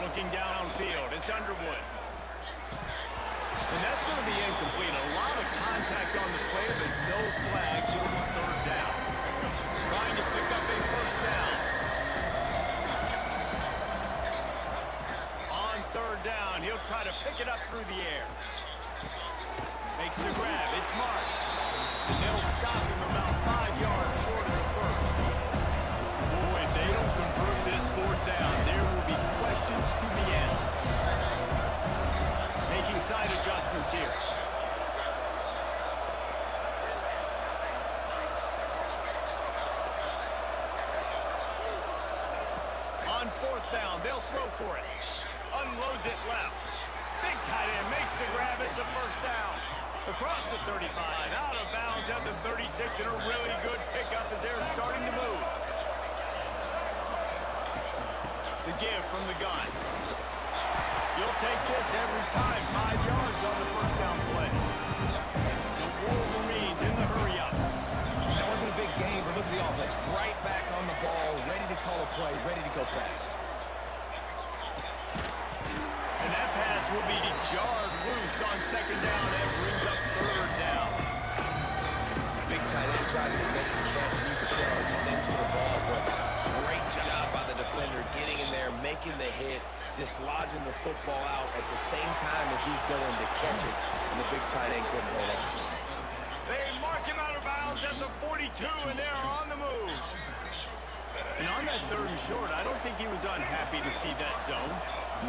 Looking downfield, it's Underwood. And that's going to be incomplete. A lot of contact on the play, but no flags. It'll be 3rd down. Trying to pick up a 1st down. On 3rd down, he'll try to pick it up through the air. Makes the grab. It's Mark. And they'll stop him about 5 yards short of the 1st. Boy, if they don't convert this 4th down, there will be questions to be answered. Making side adjustments here. On 4th down, they'll throw for it. Unloads it left. Big tight end makes the grab. It's a 1st down. Across the 35, out of bounds at the 36, and a really good pickup as they're starting to move. The give from the gun. You'll take this every time. 5 yards on the 1st down play. The Wolverines in the hurry up. That wasn't a big game, but look at the offense. Right back on the ball, ready to call a play, ready to go fast. And that pass will be jarred loose on 2nd down. That brings up 3rd down. Big tight end tries to make a catch, and you can tell it extends for the ball, but great job by the defender getting in there, making the hit, dislodging the football out at the same time as he's going to catch it, and the big tight end couldn't hold up to him. They mark him out of bounds at the 42, and they're on the move. And on that 3rd and short, I don't think he was unhappy to see that zone.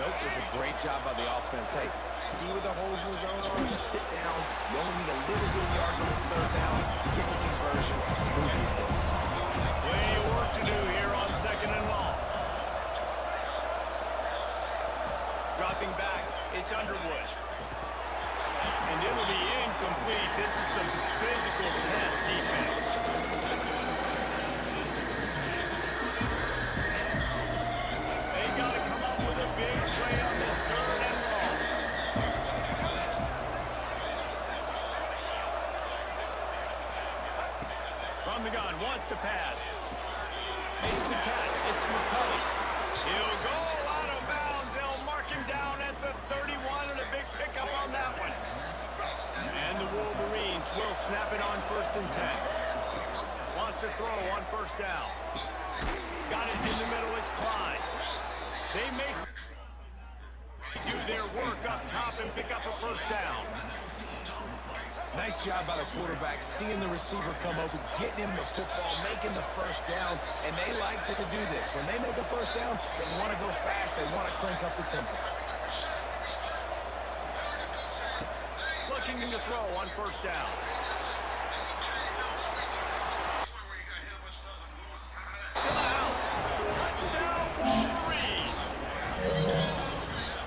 Nope, it was a great job by the offense. Hey, see where the holes in the zone are, sit down. You only need a little bit of yards on this 3rd down, get the conversion, move the sticks. Plenty of work to do here on 2nd and long. Dropping back, it's Underwood. And it'll be incomplete. This is some physical pass defense. They got to come up with a big play on this 3rd and long. From the gun, wants to pass. Makes the catch. It's McCulley. He'll go out of bounds. They'll mark him down at the 31, and a big pickup on that one. And the Wolverines will snap it on 1st and 10. Wants to throw on 1st down. Got it in the middle. It's Klein. They do their work up top and pick up a 1st down. Nice job by the quarterback, seeing the receiver come open, getting him the football, making the 1st down, and they like to do this. When they make a 1st down, they want to go fast, they want to crank up the tempo. Looking to throw on 1st down. To the house. Touchdown, Wolverines.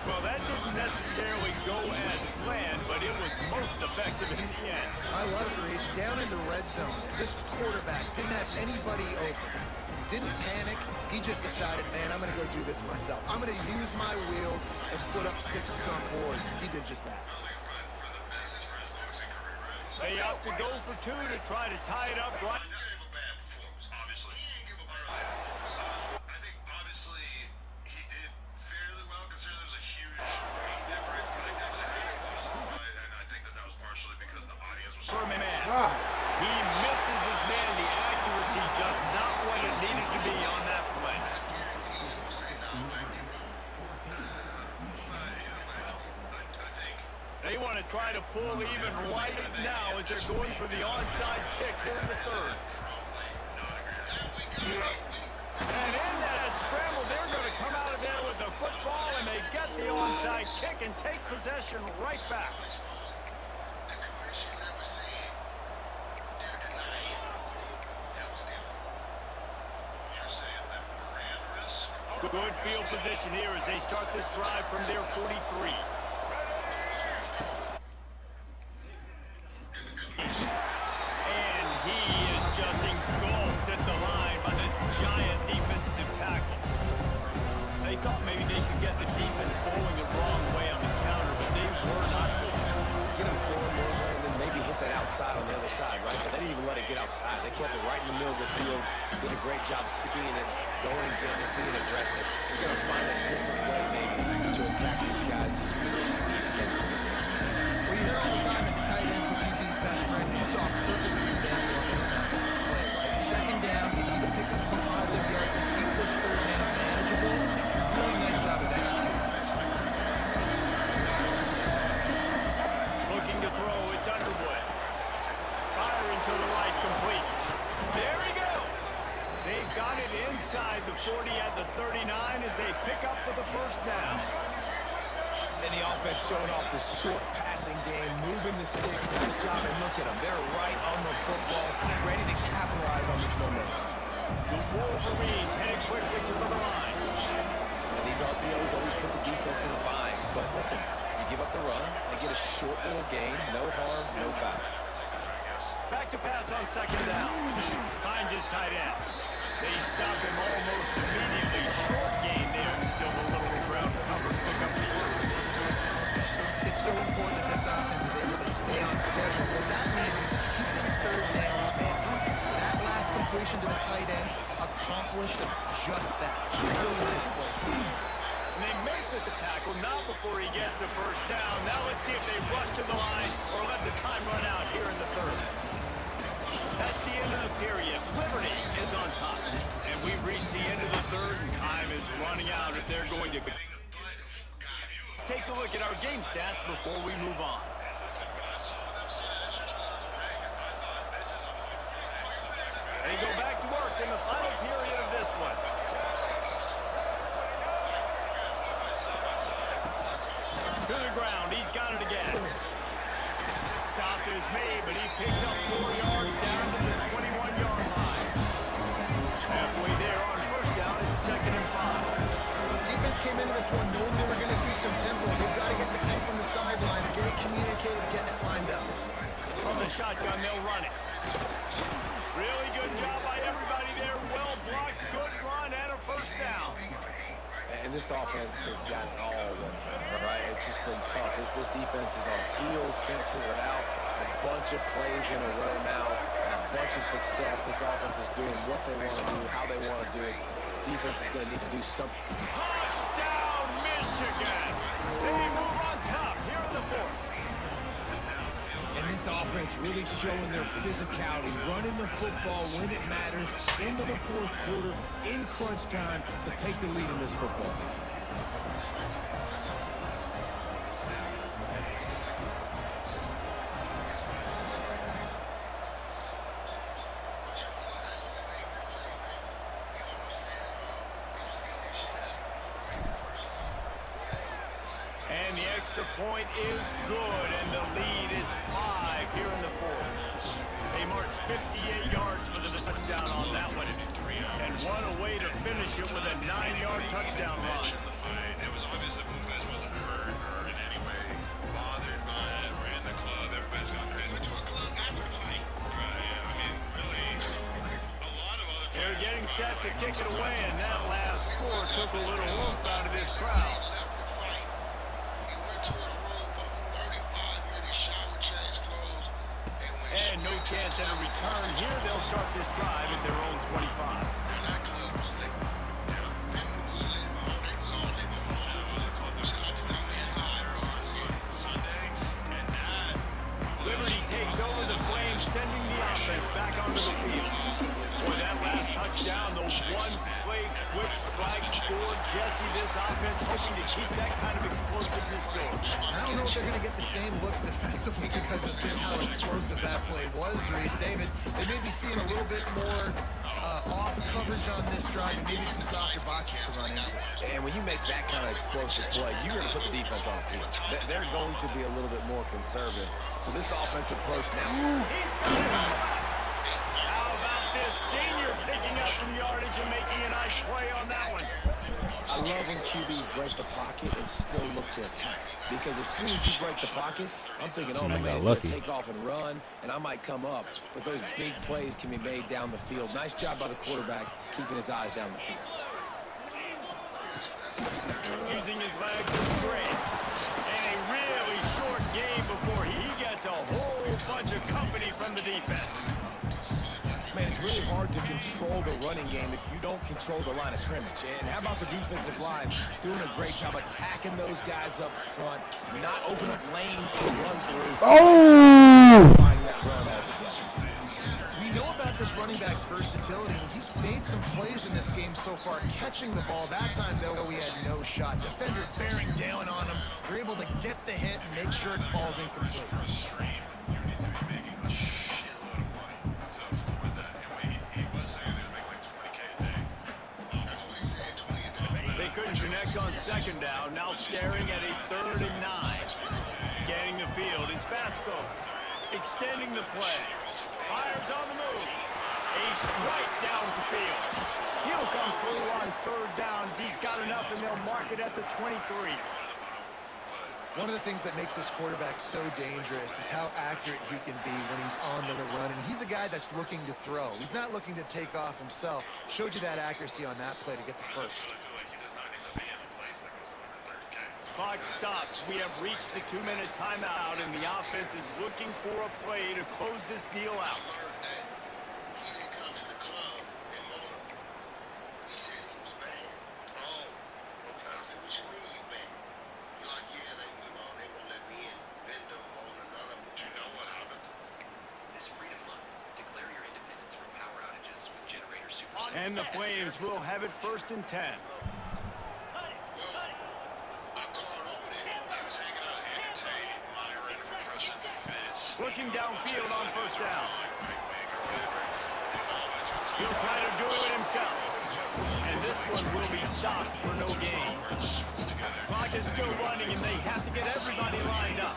Well, that didn't necessarily go as planned, but it was most effective in the end. I love it, Reese. Down in the red zone, this quarterback didn't have anybody open. Didn't panic. He just decided, man, I'm going to go do this myself. I'm going to use my wheels and put up 6 on board. He did just that. They opt to go for 2 to try to tie it up right. For a man. He misses his man. The accuracy just not what it needed to be on that play. They want to try to pull even right now as they're going for the onside kick here in the third. And in that scramble, they're going to come out of there with the football, and they get the onside kick and take possession right back. Good field position here as they start this drive from their 43. And he is just engulfed at the line by this giant defensive tackle. They thought maybe they could get the defense falling the wrong way on the counter, but they were not. Get him forward more way and then maybe hit that outside on the other side, right? But they didn't even let it get outside. They kept it right in the middle of the field. Did a great job seeing it, going and getting it, being aggressive. They're going to find a different way maybe to attack these guys to use their speed against them. Well, you hear all the time that the tight end's the QB's best friend. You saw a perfect example of it in that last play, right? Second down, you need to pick up some positive yards to keep this third down manageable. Really nice job of executing. Looking to throw, it's Underwood. Firing to the right, complete. There he goes. They've got it inside the 40 at the 39 as they pick up for the first down. And the offense showing off the short passing game, moving the sticks. Nice job, and look at them. They're right on the football, ready to capitalize on this momentum. The Wolverines headed quickly to the line. And these RPOs always put the defense in a bind. But listen, you give up the run, they get a short little gain, no harm, no foul. Back to pass on second down. Finds his tight end. They stop him almost immediately. Short gain there, and still a little ground cover. Pick up the first. It's so important that this offense is able to stay on schedule. What that means is keeping third downs manageable. That last completion to the tight end accomplished just that. Really nice play. And they make the tackle, not before he gets the first down. Now let's see if they rush to the line or let the time run out here in the third. That's the end of the period. Liberty is on top. And we've reached the end of the third, and time is running out if they're going to... Take a look at our game stats before we move on. They go back to work in the final period of this one. To the ground, he's got it again. Stop is made, but he picks up 4 yards down to the 21-yard line. Halfway there on first down, it's 2nd and 5. Defense came into this one knowing they were going to see some tempo. They've got to get the call from the sidelines, get it communicated, get it lined up. From the shotgun, they'll run it. Really good job by everybody there. Well blocked, good run, and a first down. And this offense has got it all, right? It's just been tough. This defense is on heels, can't figure it out. A bunch of plays in a row now, a bunch of success. This offense is doing what they want to do, how they want to do it. Defense is going to need to do something. Touchdown, Michigan! They move on top here in the fourth. And this offense really showing their physicality, running the football when it matters, into the fourth quarter, in crunch time, to take the lead in this football game. And the extra point is good, and the lead is 5 here in the fourth. They march 58 yards for the touchdown on that one. And what a way to finish it with a 9-yard touchdown run. It was obvious that Mufez wasn't hurt or in any way bothered by it. We're in the club, everybody's got crazy. We're talking about after the fight. Right, I mean, really, a lot of other They're fights. getting set to kick it away, and that last score took a little oomph out of this crowd. And no chance at a return here. They'll start this drive at their own 25. Liberty takes over the Flames, sending the offense back onto the field. Boy, that last touchdown, the outscored Jesse this offense, hoping to keep that kind of explosiveness going. I don't know if they're going to get the same looks defensively because of just how explosive that play was, Reese. David, they may be seeing a little bit more off coverage on this drive and maybe some softer boxes to run into. And when you make that kind of explosive play, you're going to put the defense on its heels. They're going to be a little bit more conservative. So this offensive approach now. He's got it. How about this senior picking up some yardage and making a nice play on that one? I love when QBs break the pocket and still look to attack. Because as soon as you break the pocket, I'm thinking, oh, my man's going to take off and run, and I might come up. But those big plays can be made down the field. Nice job by the quarterback, keeping his eyes down the field. Using his legs is great. And a really short game before he gets a whole bunch of company from the defense. Man, it's really hard to control the running game if you don't control the line of scrimmage. And how about the defensive line doing a great job attacking those guys up front, not open up lanes to run through. Oh! That run altogether. We know about this running back's versatility. He's made some plays in this game so far, catching the ball. That time, though, he had no shot. Defender bearing down on him. They're able to get the hit and make sure it falls incomplete. They couldn't connect on second down. Now staring at a 3rd and 9. Scanning the field. It's Basco. Extending the play. Fires on the move. A strike down the field. He'll come through on 3rd downs. He's got enough, and they'll mark it at the 23. One of the things that makes this quarterback so dangerous is how accurate he can be when he's on the run. And he's a guy that's looking to throw. He's not looking to take off himself. Showed you that accuracy on that play to get the first. Clock stops. We have reached the 2-minute timeout, and the offense is looking for a play to close this deal out. And the Flames will have it 1st and 10. Looking downfield on 1st down. He'll try to do it himself. And this one will be stopped for no gain. Clock is still running, and they have to get everybody lined up.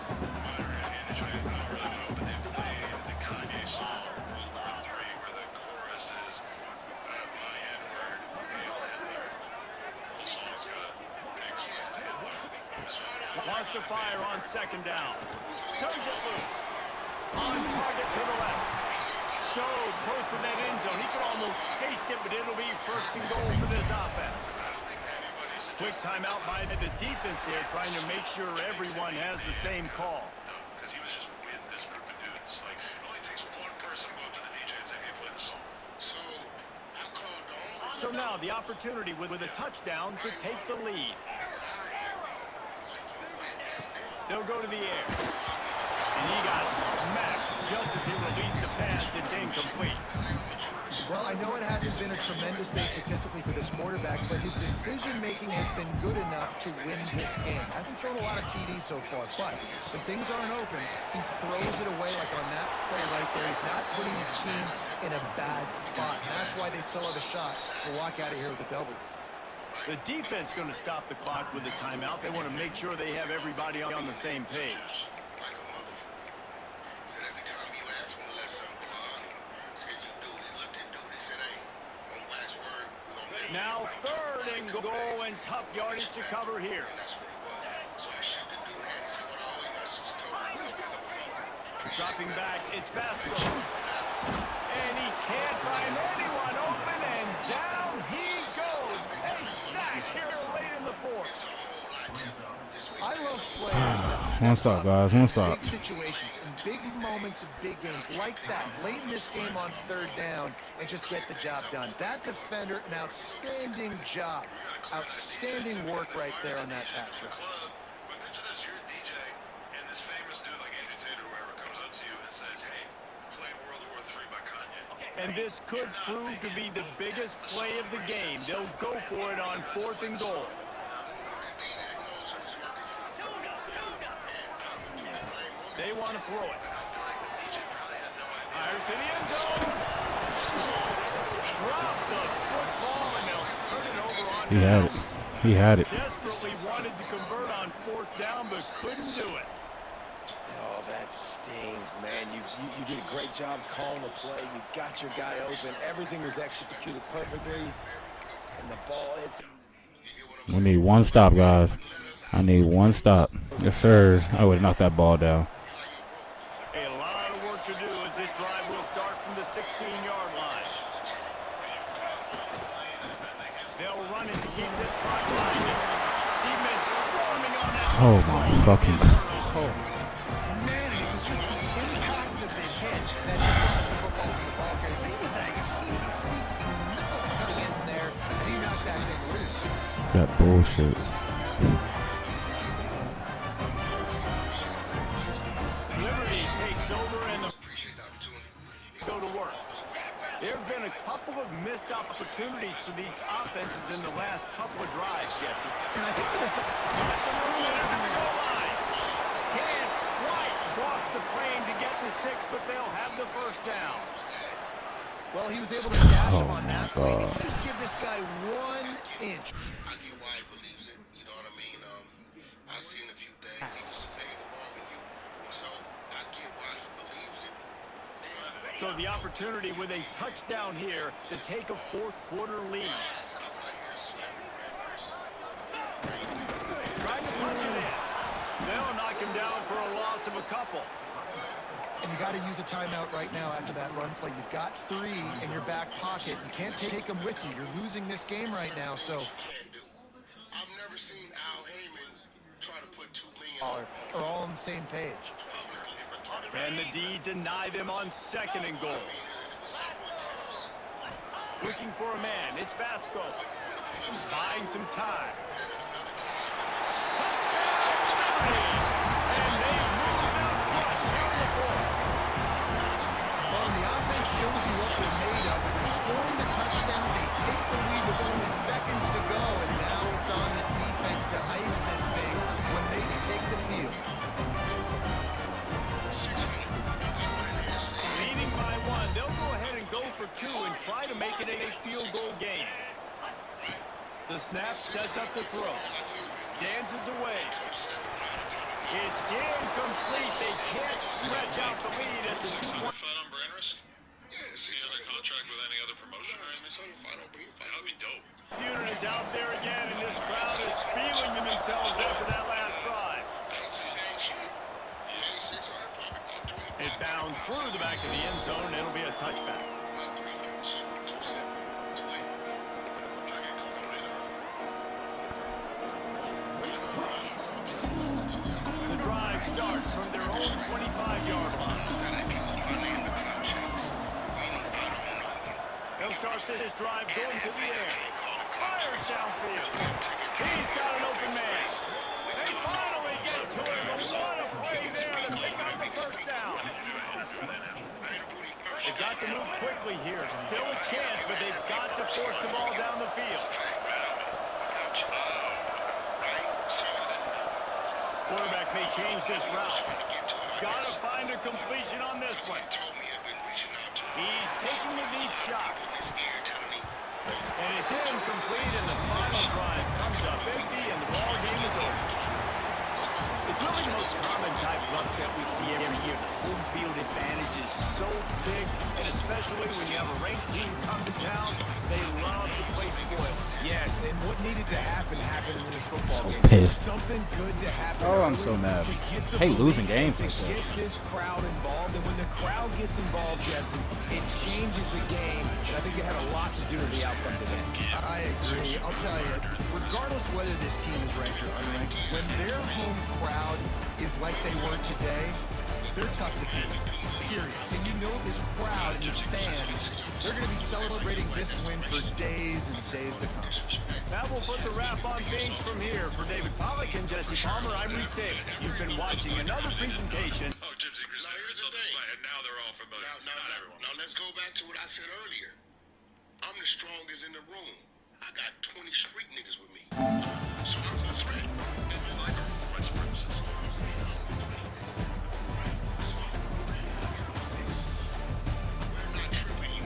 Wants to fire on 2nd down. Turns it loose. On target to the left. So close to that end zone. He could almost taste it, but it'll be 1st and goal for this offense. Quick timeout by the defense here, trying to make sure everyone has the same call. Because he was just with this group of dudes. Like, it only takes one person to go up to the DJ and say, hey, play the song. So now the opportunity with a touchdown to take the lead. They'll go to the air. And he got smacked just as he released the pass. It's incomplete. Well, I know it hasn't been a tremendous day statistically for this quarterback, but his decision-making has been good enough to win this game. Hasn't thrown a lot of TDs so far, but when things aren't open, he throws it away like on that play right there. He's not putting his team in a bad spot. And that's why they still have a shot to walk out of here with a W. The defense going to stop the clock with a timeout. They want to make sure they have everybody on the same page. Now 3rd and goal and tough yardage to cover here. Dropping back, it's Basco. And he can't find anyone open, and down he goes. A sack here late in the 4th. I love players that step One stop, guys. One stop. big situations and big moments of big games like that late in this game on 3rd down and just get the job done. That defender, an outstanding job. Outstanding work right there on that pass rush. And this could prove to be the biggest play of the game. They'll go for it on 4th and goal. They want to throw it. Fires to the end zone. Drop the football, and they'll turn it over on He had it. He had it. Desperately wanted to convert on 4th down, but couldn't do it. Oh, that stings, man. You did a great job calling the play. You got your guy open. Everything was executed perfectly. And the ball hits. We need one stop, guys. I need one stop. Yes, sir. I would have knocked that ball down. A lot of work to do as this drive will start from the 16-yard line. They'll run it to keep this clock running. Defense swarming on that. Oh, my fucking God. Man, it was just the impact of the hit that dislodged the football from the ball carrier. He was a heat-seeking missile coming in there, and he knocked that thing loose. That bullshit. Liberty takes over and the go to work. There have been a couple of missed opportunities for these offenses in the last couple of drives, Jesse. And I think for this, Lots of room in under the goal line. Can't quite cross the plane to get the 6, but they'll have the first down. well, he was able to dash him on that play. If you just give this guy 1 inch. I get why he believes it. You know what I mean? I've seen a few things. He's made along with you. So I get why he believes it. So the opportunity with a touchdown here to take a 4th quarter lead. Trying to punch it in. They'll knock him down for a loss of a couple. And you got to use a timeout right now after that run play. You've got 3 in your back pocket. You can't take them with you. You're losing this game right now, so. I've never seen Al Heyman try to put 2 million Are all on the same page. And the D deny them on 2nd and goal. Looking for a man. It's Vasco. Buying some time. Well, the offense shows you what they're made of. They're scoring the touchdown. They take the lead with only seconds to go, and now it's on the defense to ice this thing when they take the field. Leading by 1. They'll go ahead and go for 2 and try to make it a field goal game. The snap sets up the throw. Dances away. It's incomplete. They can't stretch out the lead at the 2-point. Fight on Brandress? Yeah, is he under contract with any other promotion or anything? That'd be dope. Unit is out there again, and this crowd is feeling themselves after that last drive. It bounds through the back of the end zone, and it'll be a touchback. The drive starts from their own 25-yard line. They'll start this drive going to the air. Fires downfield. He's got an open man. They finally get to him. What a play there to pick up the first down. They've got to move quickly here. Still a chance, but they've got to force the ball down the field. Quarterback may change this route. Got to find a completion on this one. He's taking the deep shot. And it's incomplete, and the final drive comes up empty, and the ball game is over. It's really the most common type of upset we see every year. The home field advantage is so big, and especially when you have a ranked team come to town, they love to play spoiled. Yes, and what needed to happen happened in this football game. Pissed. Something good to happen. Oh, I'm so mad. I hate losing games like that. Get this crowd involved, and when the crowd gets involved, Jesse, it changes the game, and I think it had a lot to do with the outcome today. I agree. I'll tell you, regardless whether this team is ranked or unranked, when their home crowd is like they were today, they're tough to beat, period. And you know this crowd and these fans, they're going to be celebrating this win for days and days to come. That will put the wrap on things from here. For David Pollack and Jesse Palmer, I'm Reese Davis. You've been watching another presentation. Oh, Gypsy Crusader, it's on display, and now they're all familiar. Not everyone. let's go back to what I said earlier. I'm the strongest in the room. I got 20 street niggas with me. So I'm the threat. And we like white supremacists. So I'm saying I'm the threat. So we're not tripping you.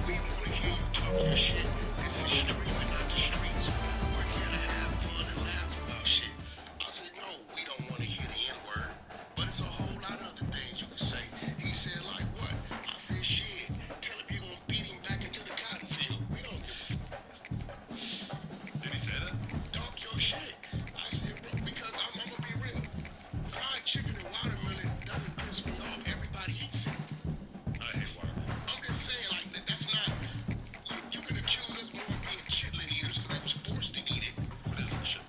We want to hear you talk your shit. This is streaming, not the streets. We're here to have fun and laugh about shit. I said, no, we don't want to hear the N-word. But it's a whole lot of other things you can say. He said, like what? I said, shit. Tell him you're going to beat him back into the cotton field. We don't give a fuck. Did he say that? Talk your shit. I said, bro, because I'm going to be real. Fried chicken and watermelon doesn't piss me off. Everybody eats it. I hate watermelon. I'm just saying, like, that's not... You can accuse us more of being chitlin eaters because I was forced to eat it. What is that shit?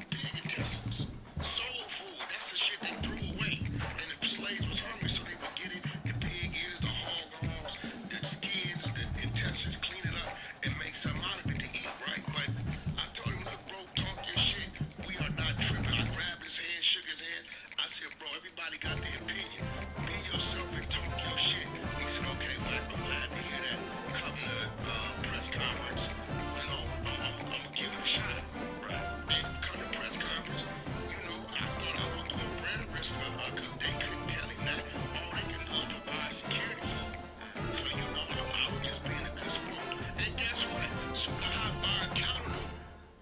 Pig intestines. Soul food. That's the shit they threw away. And the slaves was hungry, so they would get it. The pig ears, the hog arms, the skins, the intestines, clean it up, and make something out of it to eat, right? But I told him, look, bro, talk your shit. We are not tripping. I grabbed his hand, shook his hand. I said, bro, everybody got their opinion. Be yourself and talk your shit. He said, okay, well, I'm glad to hear that. Come to the press conference. You know, I'm gonna give it a shot. Right. And come to press conference. You know, I thought I was doing brand risk because they couldn't tell him that. All they can do is provide security for him. So, you know, I was just being a good sport. And guess what? Super Hot Bar counted him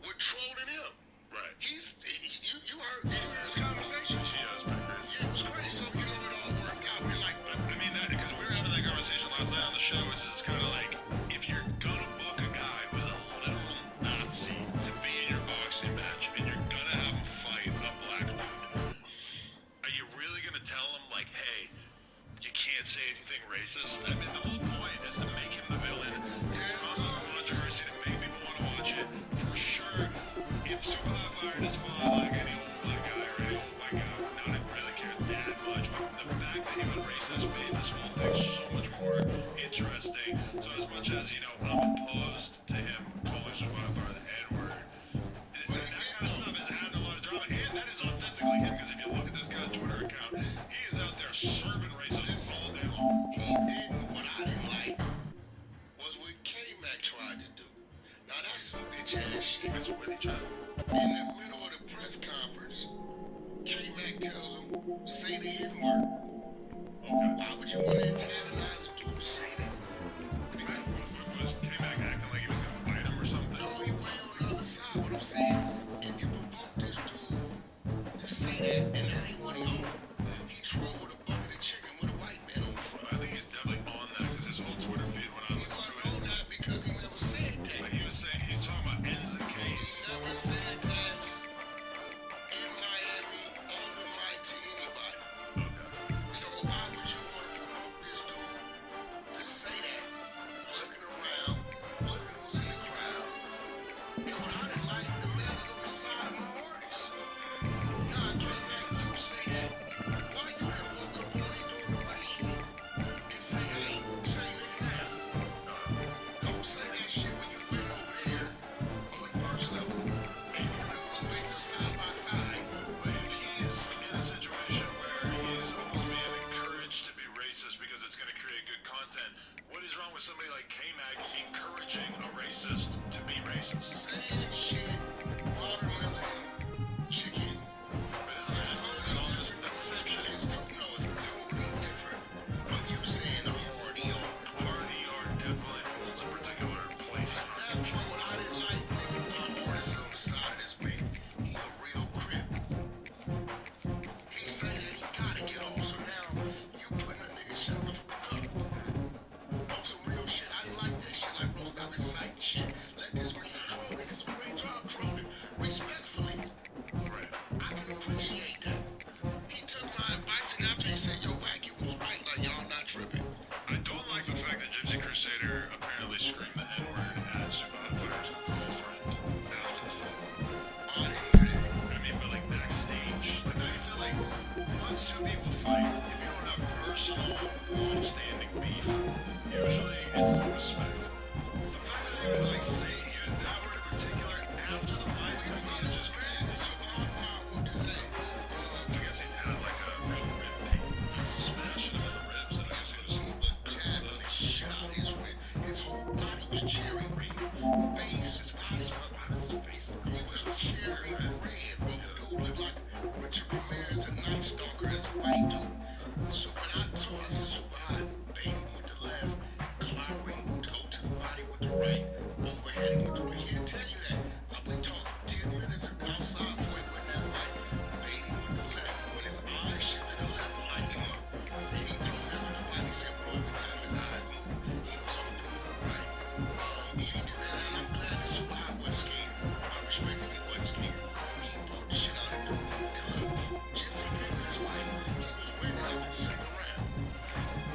with trolling him. Right. You heard his conversation. She has been crazy. Yeah, it was crazy. So, you know, it all worked out. We're like, I mean, that because we were having that conversation last night on the show. It's just kind of like, if you're gonna book a guy who's a literal Nazi to be in your boxing match, and you're gonna have him fight a black dude, are you really gonna tell him like, hey, you can't say anything racist? I mean, the whole point is to make him the villain, to come up with controversy, to make people want to watch it. For sure, if Super Hot fired his father like any old black guy or any old white guy, I wouldn't really care that much. But the fact that he was racist made this whole thing so much more interesting. So as much as, you know, I'm opposed to him calling Super Hot fire the N-word, that kind of stuff has had a lot of drama, and that is authentically him, because if you look at this guy's Twitter account, he is out there serving racism all day long. he didn't. What I didn't like was what K-Mac tried to do. Now, that's some bitch ass shit. That's what he tried. In the middle of the press conference, K-Mac tells him, say the N-word. Okay. Why would you want to antagonize him to say that? Right? Was K-Mac acting like he was gonna fight him or something? No, he way on the other side. What I'm saying, if you provoke this dude to say that, and that ain't what he on. He drove with a bucket of chicken with a white man on the front. I think he's definitely on that, because his whole Twitter feed when I He looked wasn't through on that because he never said that. it, like he was saying, he's talking about ends and He K's. never said that in Miami on the mic to anybody. Okay. So why would you want to provoke this dude to say that? Looking around, looking who's in the crowd. And what I didn't like, the man is on the side of my artist. Nah, K-Mac, you say that. Why you didn't walk up on me during the rain and say, hey, say nigga now? Don't say that shit when you went over there on the first level. And you and Blue Face are side by side. But if he's in a situation where he's almost being encouraged to be racist because it's going to create good content, what is wrong with somebody like K-Mac encouraging a racist to be racist? Saying shit, watermelon, chicken. But isn't that just that's the same shit? It's totally different. But you saying a hardy on RDR definitely holds a particular place. that part, what I didn't like, my artist on the side of this man. He's a real crip. He say that he gotta get off, so now you putting a nigga shut the fuck up. On some real shit. I didn't like that shit. Like, bro, stop inciting shit. Let this man control cherry red. Face is face. He was cherry red, bro. Dude looked like Richard Ramirez, a Night Stalker, as a white dude. So when I saw us super hot, Bailey with the left, Clowry would go to the body with the right, overhead with the right. He'll tell you that. Like we talked 10 minutes outside before he went that fight. Bailey with the left. When his eyes shift to the left, light him up. He told everybody, he said, bro, every time his eyes moved, he was on the right. He did that, and I'm glad the super hot wasn't scared. I respected he wasn't scared. He fought the shit out of the dude. And look, Gypsy came in his fight. He was winning up in the second round.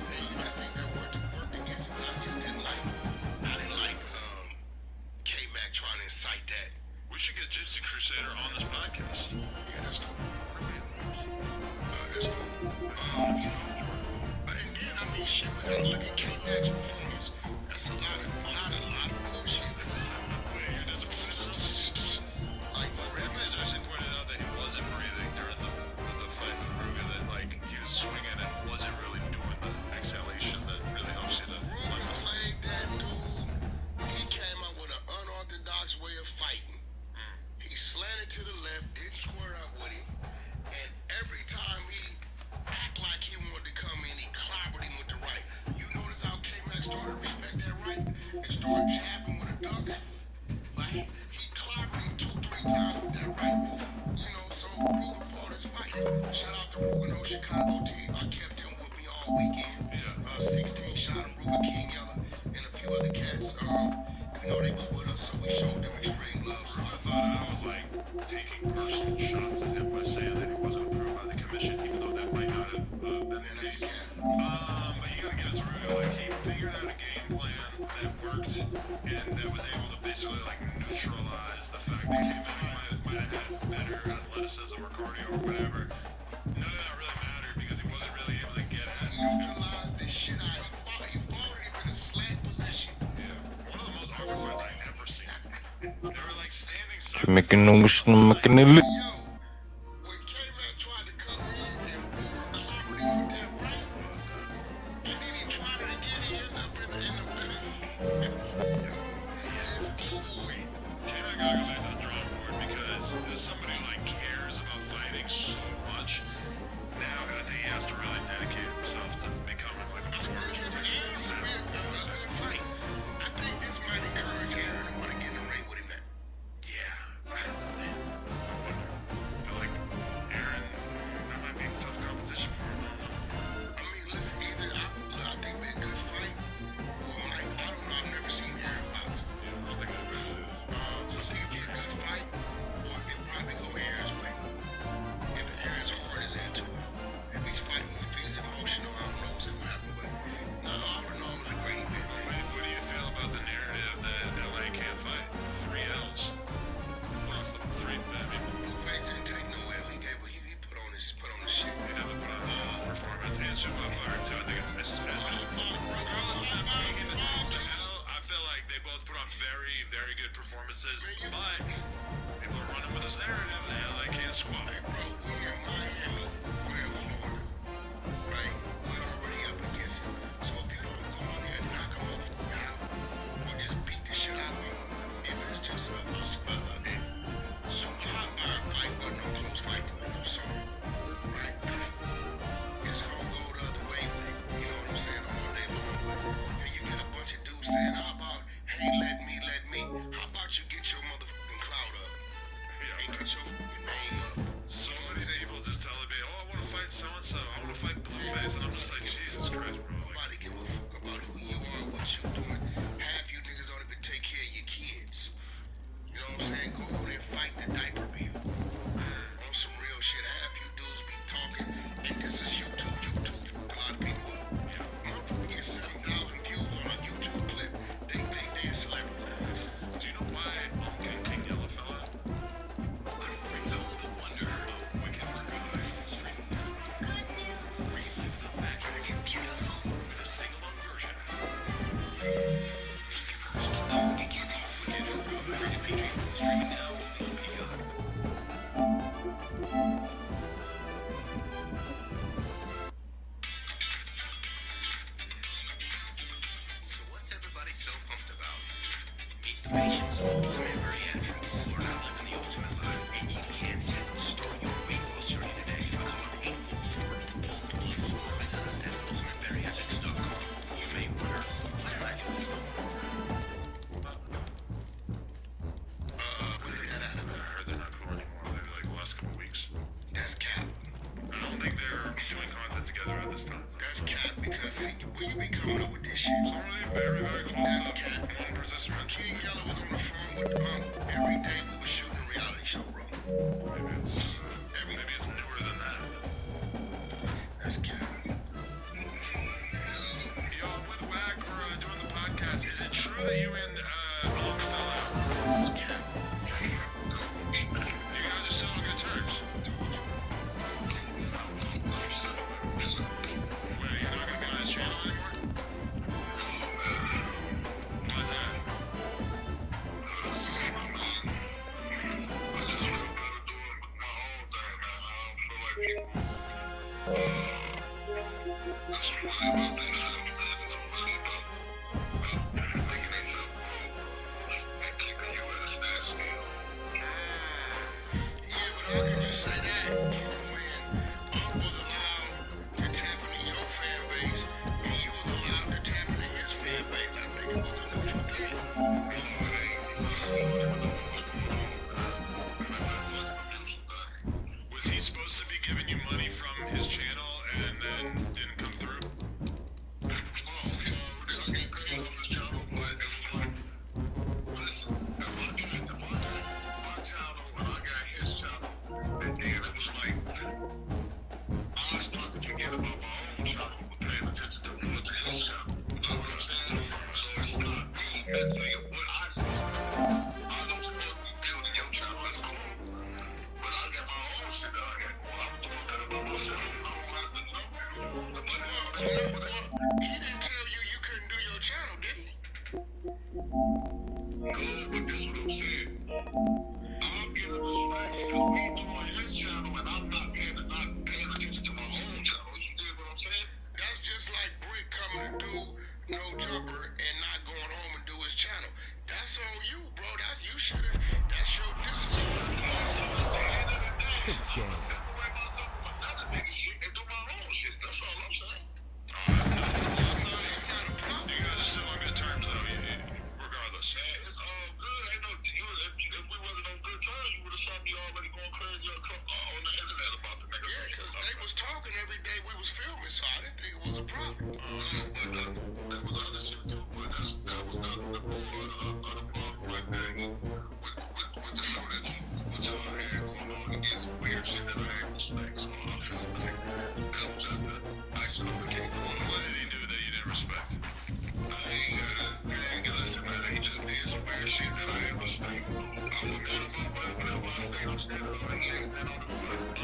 And you know, I think that worked against him, but I just didn't like K-Mac trying to incite that. We should get Gypsy Crusader on this podcast. Yeah, that's cool. That's cool. You know, and then, I mean, shit, we gotta look at K-Mac's performance. That's a lot of bullshit. You're just like, Rampage actually pointed out that he wasn't breathing during the fight with Ruga, that like he was swinging and wasn't really doing the exhalation that really helps you to. Ruga played that dude. He came up with an unorthodox way of fighting. He slanted to the left, didn't square up with him, and every time he act like he wanted to come in, he clobbered him with the right. You notice how K-Mac started to respect that right and started jabbing with a duck? Like, he clobbered him 2-3 times with that right. You know, so Ruga fought his fight. Shout out to Ruga, no Chicago team. I kept him with me all weekend. 16 shot him, Ruga King Yella, and a few other cats. You know, they was with us, so we showed them extreme love. So I thought I was like taking personal shots at him by saying that he wasn't approved by the commission, even though that might not have been the case. But you gotta give us Ruga, like he figured out a game plan that worked and that was able to basically like neutralize the fact that K-Mac might have had better athleticism or cardio or whatever. None of that really mattered because he wasn't really able to get at it. Neutralize this shit out. He fought him in a slant position. One of the most awkward fights I've ever seen. They were like standing side Şimdi makineli. When K-Mac tried to come in and Ruga clobbered him with that right, and then he tried it again, he ended up in the it's over with. K-Mac gotta go back to the drawing board because as somebody who like cares about fighting so much, now I think he has to really dedicate himself to becoming like a performance. Fight. I think this might encourage Aaron to want to get in the ring with him now. Yeah, I feel like Aaron, that might be tough competition for him. I mean, listen, either I think it'd be a good fight, or like, I don't know, I've never seen Aaron box. I don't think it really is. I think it'd be a good fight, or it'd probably go Aaron's way. If Aaron's heart is into it. If he's fighting, if he's emotional, I don't know what's gonna happen, but no, all in all, it's a great event, man. What do you feel about the narrative that LA can't fight 3 L's? Lost them 3, I mean, Blueface didn't take no L. He put on his shit. they haven't put on the performance and Super Fire too. I think it's I feel like they both put on very, very good performances, but people are running with this narrative that LA can't squat. Hey, bro, we in Miami, we're in Florida, right? We're already up against it. So if you don't go in there and knock him out, or just beat the shit out of him, if it's just a super hot iron fight, but no close fight, I'm sorry, right? It's gonna go the other way with it, you know what I'm saying, all day long. And you get a bunch of dudes saying, how about, hey, let me, how about you get your motherfucking clout up, and get your fucking name up. So many people just telling me, oh, I want to fight so-and-so, I want to fight Blueface, and I'm just like, Jesus Christ, bro. Nobody give a fuck about who you are, what you doing. Half you niggas don't even take care of your kids. You know what I'm saying? Go over there and fight the diaper bill. On some real shit, half you dudes be talking, and this is YouTube fuck a lot of people up. Motherfucker get 7,000 views on a YouTube clip, they think they a celebrity. Do you know why King Yella fell out? I've brings out the wonder of Wicked for Good streaming now. Relive the magic with a sing-along version. Wicked for Good, rated PG, streaming now on Peacock. Patience, Ultimate Bariatrics. Learn how to live in the ultimate life, and you can too. Start your weight loss journey today by calling 844-BLUE-4 visit us at ultimatebariatrics.com. You may wonder, why did I do this before? When did that happen? I heard they're not cool anymore. Maybe like the last couple weeks. That's cap. I don't think they're doing content together at this time. That's cap because see, we be coming up with this shit. So are they very, very close That's to cap. one participant? King Yellow was on the phone with every day we was shooting a reality show, bro. Maybe it's newer than that. That's cap. Yo, with WAC, we're doing the podcast. Is it true that you and Bullock fell out? That's cap. You guys are still on good terms? Wait, you're not gonna be on his channel anymore? Why's that? How can you say that when was allowed to tap into your fan base and you was allowed to tap into his fan base? I think it was a neutral thing. Was he supposed to be giving you money from his channel and then didn't come through? He didn't tell you you couldn't do your channel, did he? No, but that's what I'm saying. I'm giving respect because we doing his channel and I'm not paying attention to my own channel. You get what I'm saying? That's just like Brick coming to do No Jumper and not going home and do his channel. That's on you, bro. You should have. That's your discipline. It's a game. That's all I'm saying. You guys are still on good terms, though, regardless. It's all good. Ain't no, if we wasn't on good terms, you would have saw me already going crazy on the internet about the nigga. Yeah, because they was talking every day we was filming, so I didn't think it was a problem. But that was other shit, too. But that was the board of the problem right there. With the show that y'all had going on, he did some weird shit that I ain't respect. So I feel like that was just the icing on the cake. What did he do that you didn't respect? Listen, man, he just did some weird shit that I ain't respect. I wouldn't shut my butt whenever I say I'm standing on it. He ain't standing on the foot.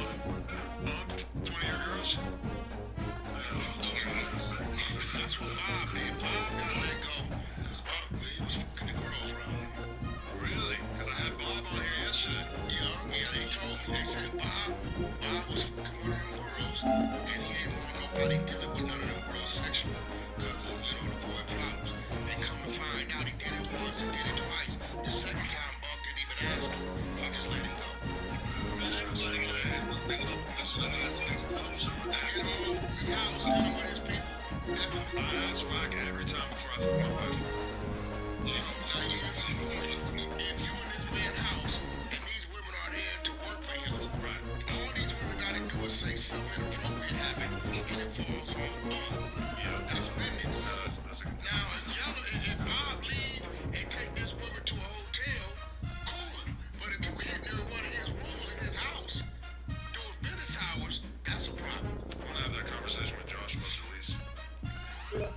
20-year girls? That's what Bob did. Bob got let go. Because he was fucking the girls around him. Really? Because I had Bob on here yesterday. Yeah, they told me. They said Bob was fucking one of them girls, and he didn't want nobody dealing with none of them girls sexually. Because, to avoid problems. And come to find out, he did it once and did it twice. The second time, Bob didn't even ask him. He just let him go. His house, dealing with his people. That's why I get every time before I throw my wife. If you in this man's house and these women are there to work for him, right? All these women gotta do is say something inappropriate happened, and it falls on Bob. Yeah, that's business. Now, if Bob leave and take this woman to a hotel, cool. But if you hitting her in one of his rooms in his house during business hours, that's a problem. I want to have that conversation with Josh once released. Damn.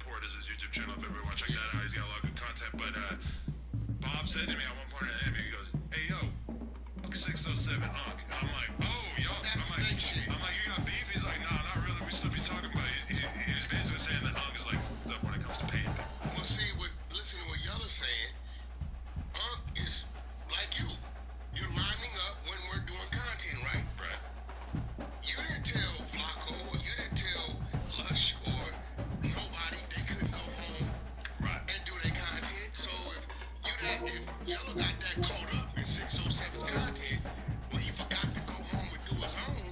Report is his YouTube channel. If everyone check that out, he's got a lot of good content. But Bob said to me at one point in the interview, he goes, "Hey yo, 607 Unk." And I'm like, "Oh yo," I'm like, "You got beef?" He's like, "No, not really. We still be talking about it." He was basically saying that Unk is like fucked up when it comes to paying people. Well, see, listen to what y'all are saying. Unk is like you. You're lining up when we're doing content, right? Right. You didn't tell Flacco or you didn't tell Lush or nobody they couldn't go home and do their content. So if Yellow got that caught up in 607's content, well, he forgot to go home and do his own.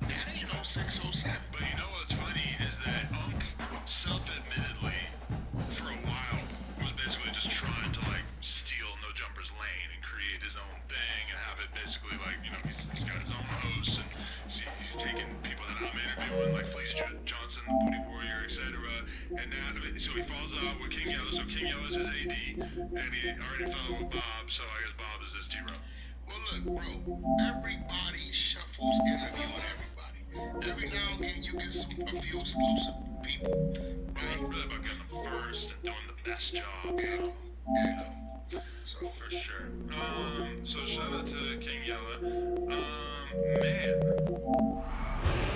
That ain't no 607. But you know what's funny is that Unk self-admittedly for a while was basically just trying to like steal No Jumper's lane and create his own thing and have it basically like, you know, he's got his own hosts and he's taking people that I'm interviewing like Fleece Johnson, the Booty Warrior, etc. And now, so he falls out with King Yellow. So King Yellow's his AD and he already fell with Bob. So I guess Bob is his T-Row. Well, look, bro, everybody shuffles interviewing everybody. Every now and then you get a few exclusive people, right? Really about getting them first and doing the best job. There you go. So for sure. So shout out to King Yella. Man.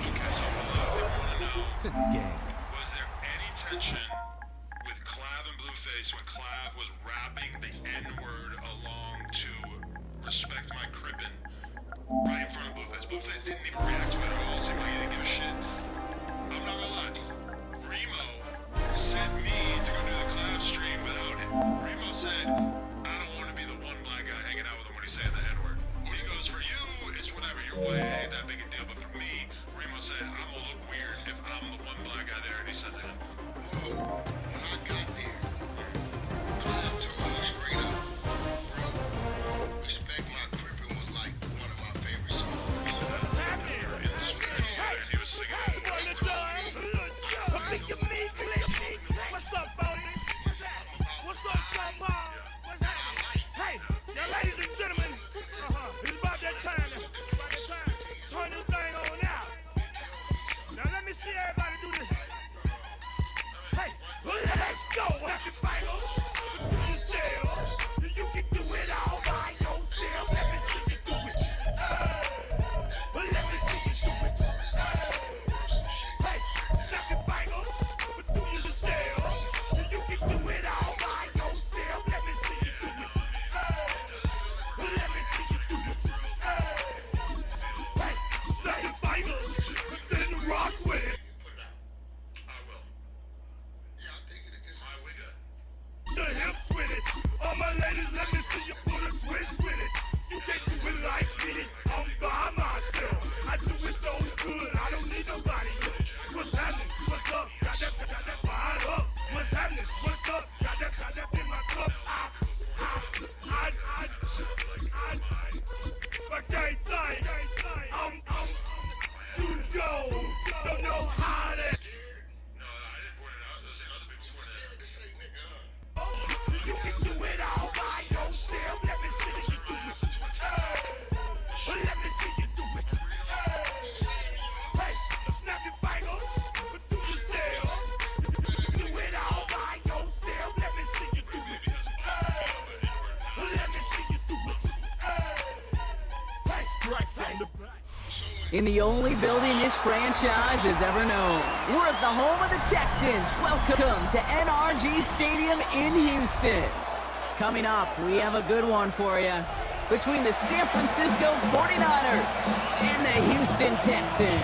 Okay, so a lot of people want to know. To the game. Was there any tension with Clav and Blueface when Clav was rapping the N-word along to Respect My Crippin' right in front of Blueface? Blueface didn't even react to it at all. Seemed like he didn't give a shit. I'm not gonna lie. Remo sent me to go do the Clav stream without him. Remo said, "I don't want to be the one black guy hanging out with him when he's saying the N-word." He goes, "For you, it's whatever. You're white. It ain't that big a deal. But for me," Remo said, "I'm gonna look weird if I'm the one black guy there and he says the N-word." Whoa, when I got there, Clav told me straight up, bro, Respect My Crippin' was like one of my favorite songs. What's happening? In the studio, and he was singing it. What's up, Bodie? What's up, Sean Paul? What's happening? Hey, now, ladies and gentlemen, it's about that time. Turn this thing on out. Now, let me see everybody do this. Hey, let's go. Happy finals. You still, you can do it all by yourself. Let me see you do it. Let me see you do it. Hey, snap your fingers. Do you still? You can do it all by yourself. Let me see you do it. Let me see you do it. Hey, snap your fingers. Then rock with it. I will. Yeah, I think it is. My wigger. The hips with it. All my ladies, let me see you put a twist with it. You can't do it like me. I'm by myself. I do it so good. I don't need nobody else. What's happening? What's up? Got that fired up. What's happening? What's up? Got that in my cup. I can't think. I'm to go. Don't know how to. No, I didn't point it out. I was saying other people pointed it out. This ain't nigga. You can do it all by yourself. Let me see you do it. Let me see you do it. Hey, snap your fingers, but do you still? Do it all by yourself. Let me see you do it. Let me see you do it. Hey, strike from the back. In the only building this franchise has ever known. We're at the home of the Texans. Welcome to NRG Stadium in Houston. Coming up, we have a good one for you. Between the San Francisco 49ers and the Houston Texans.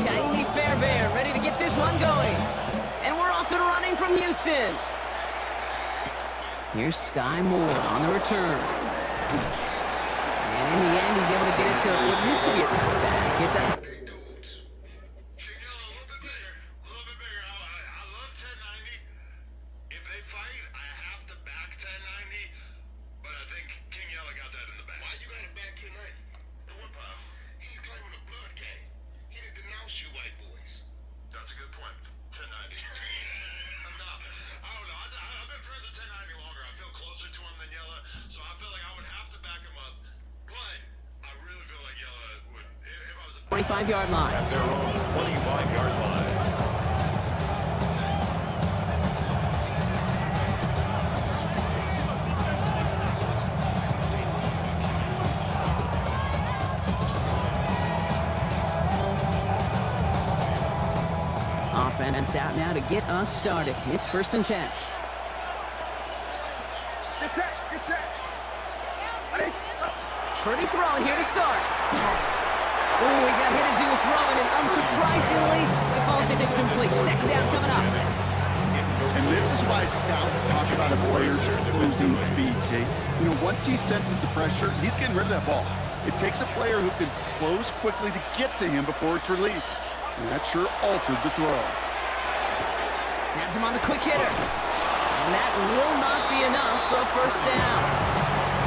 Kaimi Fairbairn ready to get this one going. And we're off and running from Houston. Here's Sky Moore on the return. And in the end, he's able to get it to what used to be a touchback. It's a 25-yard line. At their own 25-yard line. Offense out now to get us started. It's 1st and 10. Purdy throwing here to start. Oh, he got hit as he was throwing, and unsurprisingly, it falls incomplete. 2nd down coming up. And this is why scouts talk about a player's closing speed, Kate. You know, once he senses the pressure, he's getting rid of that ball. It takes a player who can close quickly to get to him before it's released. And that sure altered the throw. Has him on the quick hitter. And that will not be enough for a 1st down.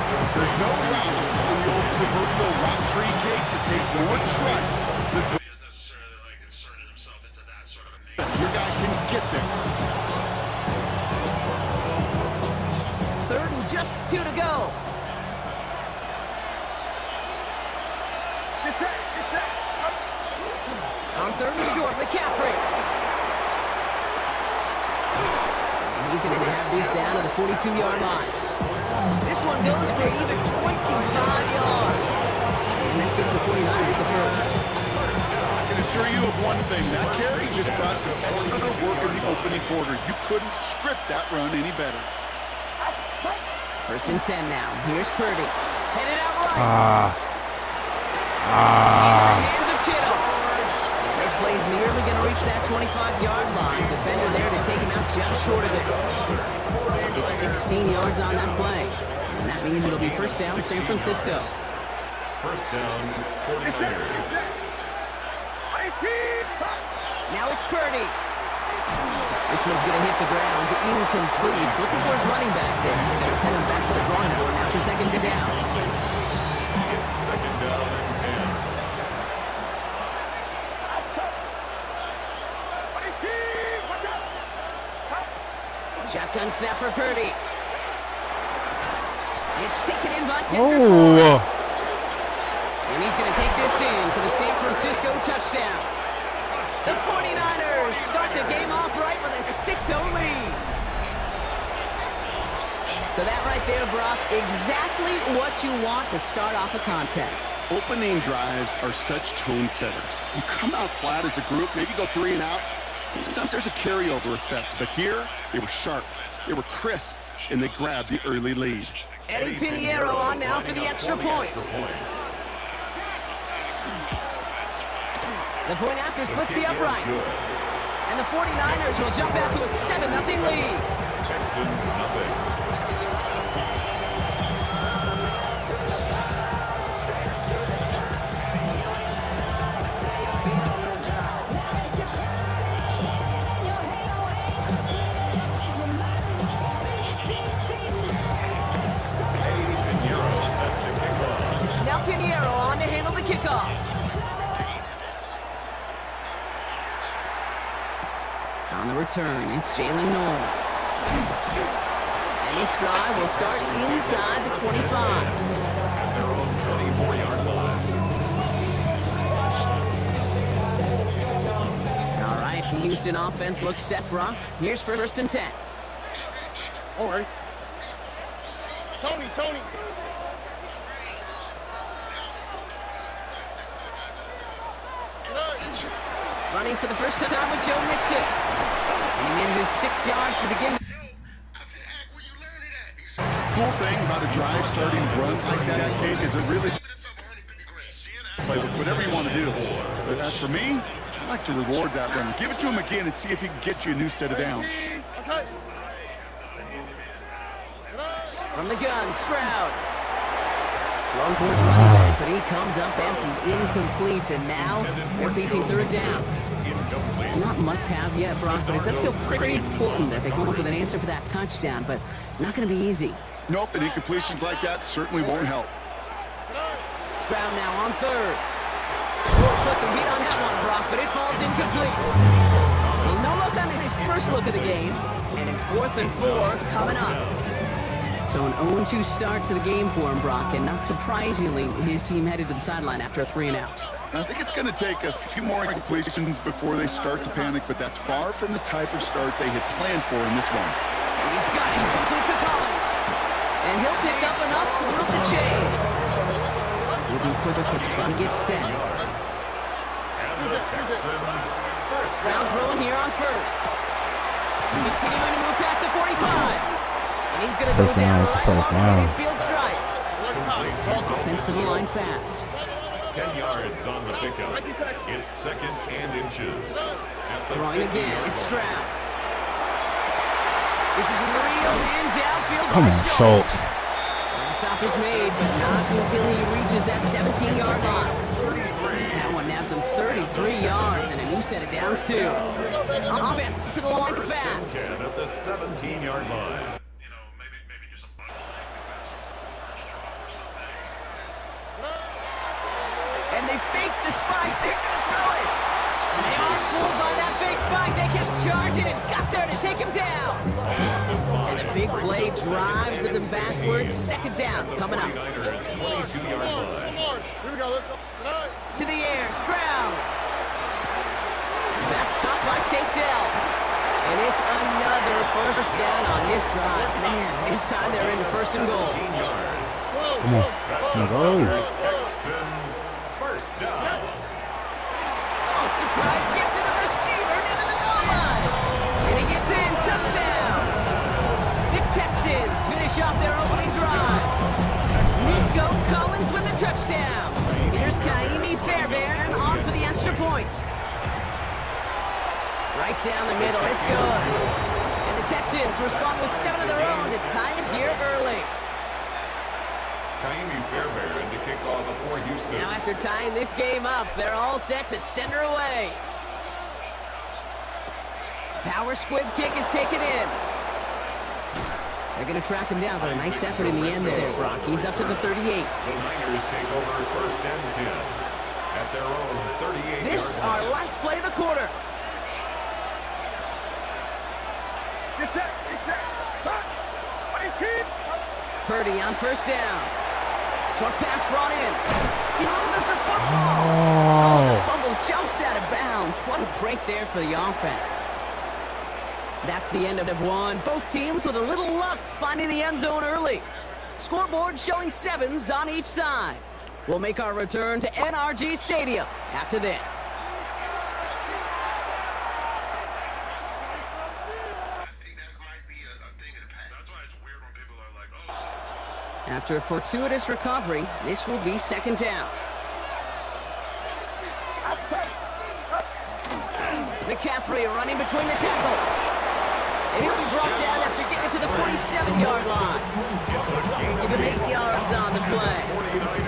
There's no route on the old proverbial route tree, Kate, that takes more trust than your guy can get there. 3rd and just 2 to go. On 3rd and short, McCaffrey. And he's going to have this down to the 42-yard line. This one goes for even 25 yards. And that gives the 49ers the 1st. I can assure you of one thing. That carry just brought some extra work in the opening quarter. You couldn't script that run any better. 1st and 10 now. Here's Purdy. Headed out right. Hands of Kittle. This play's nearly going to reach that 25-yard line. Defender there to take him out just short of it. It's 16 yards on that play. And that means it'll be 1st down San Francisco. 1st down, 49ers. Now it's Purdy. This one's going to hit the ground. Incomplete. He's looking for his running back there. Got to send him back to the drawing board now for 2nd down. It's 2nd down and 10. Shotgun snap for Purdy. It's taken in by Kendrick Bourne. And he's going to take this in for the San Francisco touchdown. The 49ers start the game off right with a 6-0 lead. So that right there, Brock, exactly what you want to start off a contest. Opening drives are such tone setters. You come out flat as a group, maybe go 3 and out. Sometimes there's a carryover effect, but here they were sharp, they were crisp, and they grabbed the early lead. Eddie Pinheiro on now for the extra point. The point after splits the uprights. And the 49ers will jump out to a 7-0 lead. Texans nothing. Now Pinheiro on to handle the kickoff. On the return, it's Jalen Noel. And this drive will start inside the 25. At their own 24-yard line. All right, the Houston offense looks set, Brock. Here's 1st and 10. All right. Tony. Running for the first time with Joe Mixon. And he manages 6 yards to begin. Cool thing about a drive starting run like that, Kate, is it really play with whatever you want to do. But as for me, I like to reward that run. Give it to him again and see if he can get you a new set of downs. From the gun, Stroud. Long towards running back, but he comes up empty, incomplete, and now they're facing 3rd down. Not must-have yet, Brock, but it does feel pretty important that they come up with an answer for that touchdown, but not going to be easy. Nope, and incompletions like that certainly won't help. Stroud now on 3rd. Puts some heat on that one, Brock, but it falls incomplete. Well, no look on his first look of the game, and in 4th and 4 coming up. So an 0-2 start to the game for him, Brock, and not surprisingly, his team headed to the sideline after a 3-and-out. I think it's going to take a few more completions before they start to panic, but that's far from the type of start they had planned for in this one. He's got it complete to Collins. And he'll pick up enough to move the chains. Moving quicker, trying to get set. First round throwing here on first. Continuing to move past the 45. And he's going to go down right along the field stripe. Offense to the line fast. 10 yards on the pickup. It's 2nd and inches. Throwing again, it's Stroud. This is reeled in downfield. Come on, Schultz. The stop is made, but not until he reaches that 17-yard line. That one nabs him 33 yards and a new set of downs, too. Offense to the line fast. 10 at the 17-yard line. And they fake the spike. They're going to throw it. And they aren't fooled by that fake spike. They kept charging and got there to take him down. And the big play drives them backwards. 2nd down coming up. 22-yard line. To the air, Stroud. That's caught by Tate Dell. And it's another first down on this drive. Man, this time they're into 1st and goal. Come on, go. Texans first down. Oh, surprise gift to the receiver near the goal line. And he gets in, touchdown. The Texans finish off their opening drive. Nico Collins with the touchdown. Here's Kaimi Fairbairn on for the extra point. Right down the middle, it's good. And the Texans respond with 7 of their own to tie it here early. Kaimi Fairbairn to kick off for Houston. Now after tying this game up, they're all set to send her away. Power squib kick is taken in. They're going to track him down, but a nice effort in the end there, Brock. He's up to the 38. The Niners take over 1st and 10 at their own 38. This our last play of the quarter. Purdy on 1st down. Short pass brought in. He loses the football. Oh, the fumble jumps out of bounds. What a break there for the offense. That's the end of one. Both teams with a little luck finding the end zone early. Scoreboard showing 7s on each side. We'll make our return to NRG Stadium after this. After a fortuitous recovery, this will be 2nd down. McCaffrey running between the tackles. And he'll be brought down after getting to the 47-yard line. Give him 8 yards on the play.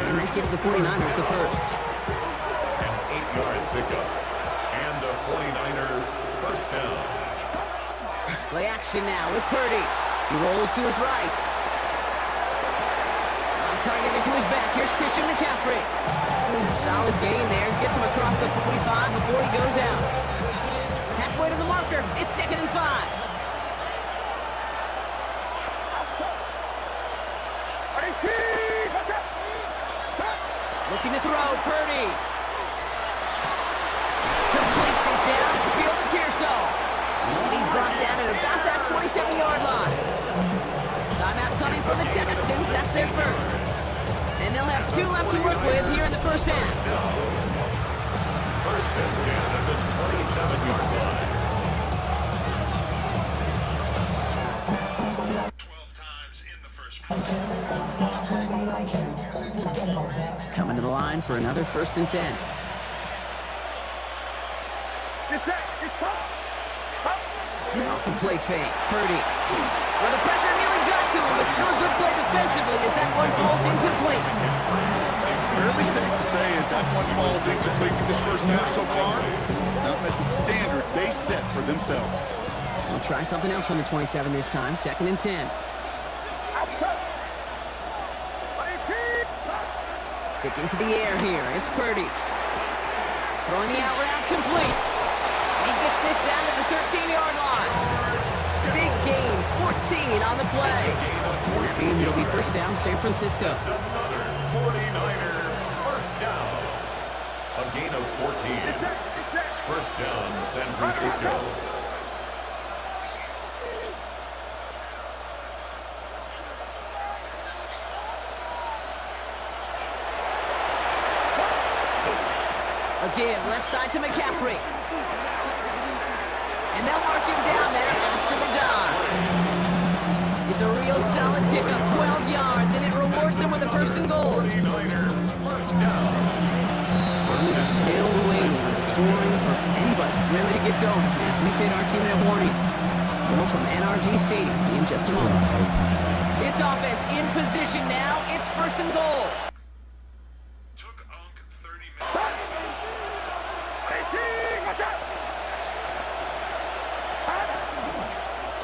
And that gives the 49ers the first. An 8-yard pickup. And a 49er first down. Play action now with Purdy. He rolls to his right. Targeted to his back. Here's Christian McCaffrey. Solid gain there. Gets him across the 45 before he goes out. Halfway to the marker. It's 2nd and 5. Looking to throw. Purdy. Completes it down the field to Pearsall. And he's brought down at about that 27-yard line. Timeout coming from the Texans. That's their first. And they'll have 2 left to work with here in the 1st half. 1st and 10 at the 27-yard line. 12 times in the first Coming to the line for another 1st and 10. Off the play fake. Purdy. Well, the pressure nearly got to him, but still a good play defensively as that one falls incomplete. Fairly safe to say as that one falls incomplete for this 1st half so far. It's not met the standard they set for themselves. They'll try something else from the 27 this time. 2nd and 10. Sticking to the air here. It's Purdy. Throwing the out route complete. And he gets this down to the 13-yard line. Big gain, 14 on the play. And that means it'll be 1st down, San Francisco. Another 49er first down. A A gain of 14. First down, San Francisco. Again, left side to McCaffrey. And they'll mark him down there after the dive. It's a real solid pickup, 12 yards, and it rewards him with a first and goal. First down. We're still waiting for scoring for anybody really to get going as we fit our 2-minute warning. More from NRG Stadium in just a moment. This offense in position now. It's first and goal.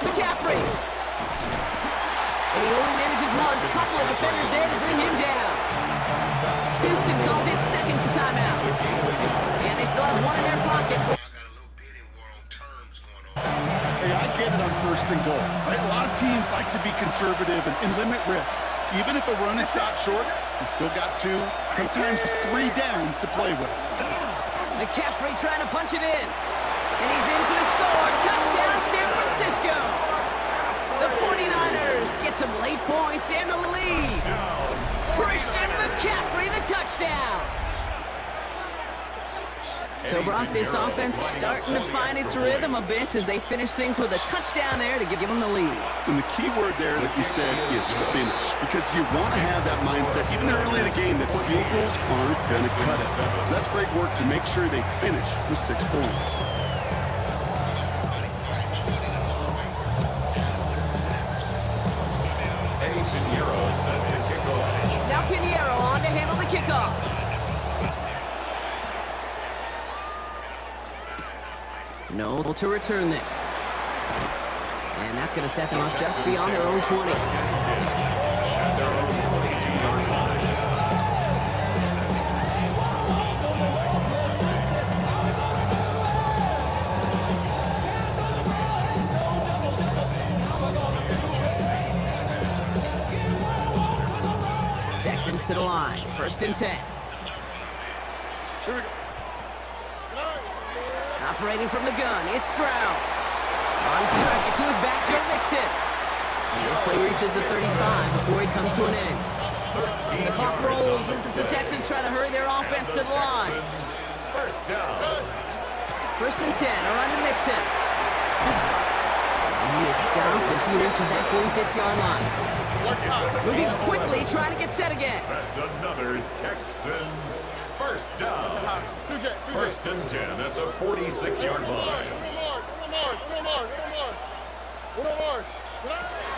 McCaffrey. And he only manages one. Couple of defenders there to bring him down. Houston calls it second timeout. And they still have one in their pocket. Hey, I get it on first and goal. Right? A lot of teams like to be conservative and limit risk. Even if a run is stopped short, you still got 2, sometimes 3 downs to play with. McCaffrey trying to punch it in. And he's in for the score. Touchdown, San Francisco. The 49ers get some late points and the lead. Christian McCaffrey, the touchdown. So, Brock, this offense starting to find its rhythm a bit as they finish things with a touchdown there to give them the lead. And the key word there, like you said, is finish. Because you want to have that mindset, even early in the game, that field goals aren't going to cut it. So that's great work to make sure they finish with 6 points. Now Pinheiro on to handle the kickoff. No to return this. And that's going to set them up just beyond their own 20. Texans to the line. First and 10. Operating from the gun, it's Stroud. On target to his back, Joe Mixon. And this play reaches the 35 before he comes to an end. The clock rolls as the Texans try to hurry their offense to the line. First down. First and 10, around to Mixon. And he is stopped as he reaches that 46-yard line. Moving quickly, trying to get set again. That's another Texans first down. First and 10 at the 46-yard line.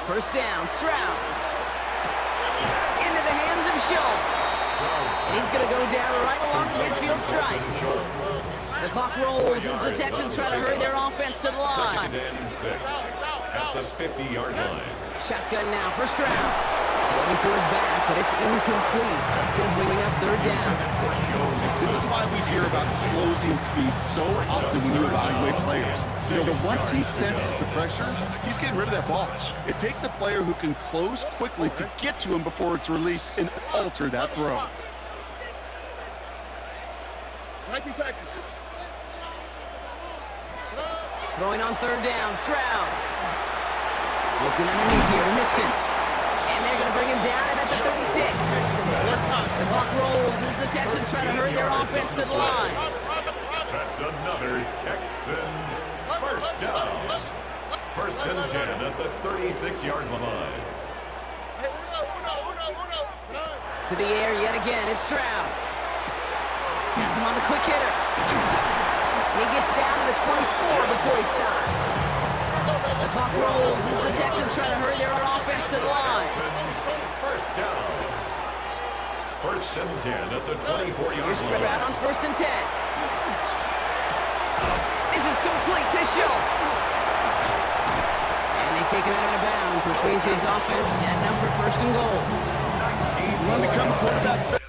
First down, Stroud. Into the hands of Schultz. And he's going to go down right along the midfield stripe. The clock rolls as the Texans try to hurry their offense to the line. Second and 6 at the 50-yard line. Shotgun now for Stroud. Going for his back, but it's incomplete. So it's going to bring up third down. This is why we hear about closing speed so often when you evaluate players. You know, once he senses the pressure, he's getting rid of that ball. It takes a player who can close quickly to get to him before it's released and alter that throw. Throwing on third down, Stroud. Looking underneath here, Mixon. And they're going to bring him down and at the 36. The clock rolls as the Texans try to hurry their offense to the line. That's another Texans first down. First and 10 at the 36-yard line. To the air yet again, it's Stroud. Has him on the quick hitter. He gets down to the 24 before he stops. The clock rolls as the Texans try to hurry their offense to the line. First down. First and 10 at the 24-yard Here's line. Stroud on first and 10. This is complete to Schultz. And they take him out of bounds, which means his offense setting up for first and goal. You want to become a quarterback?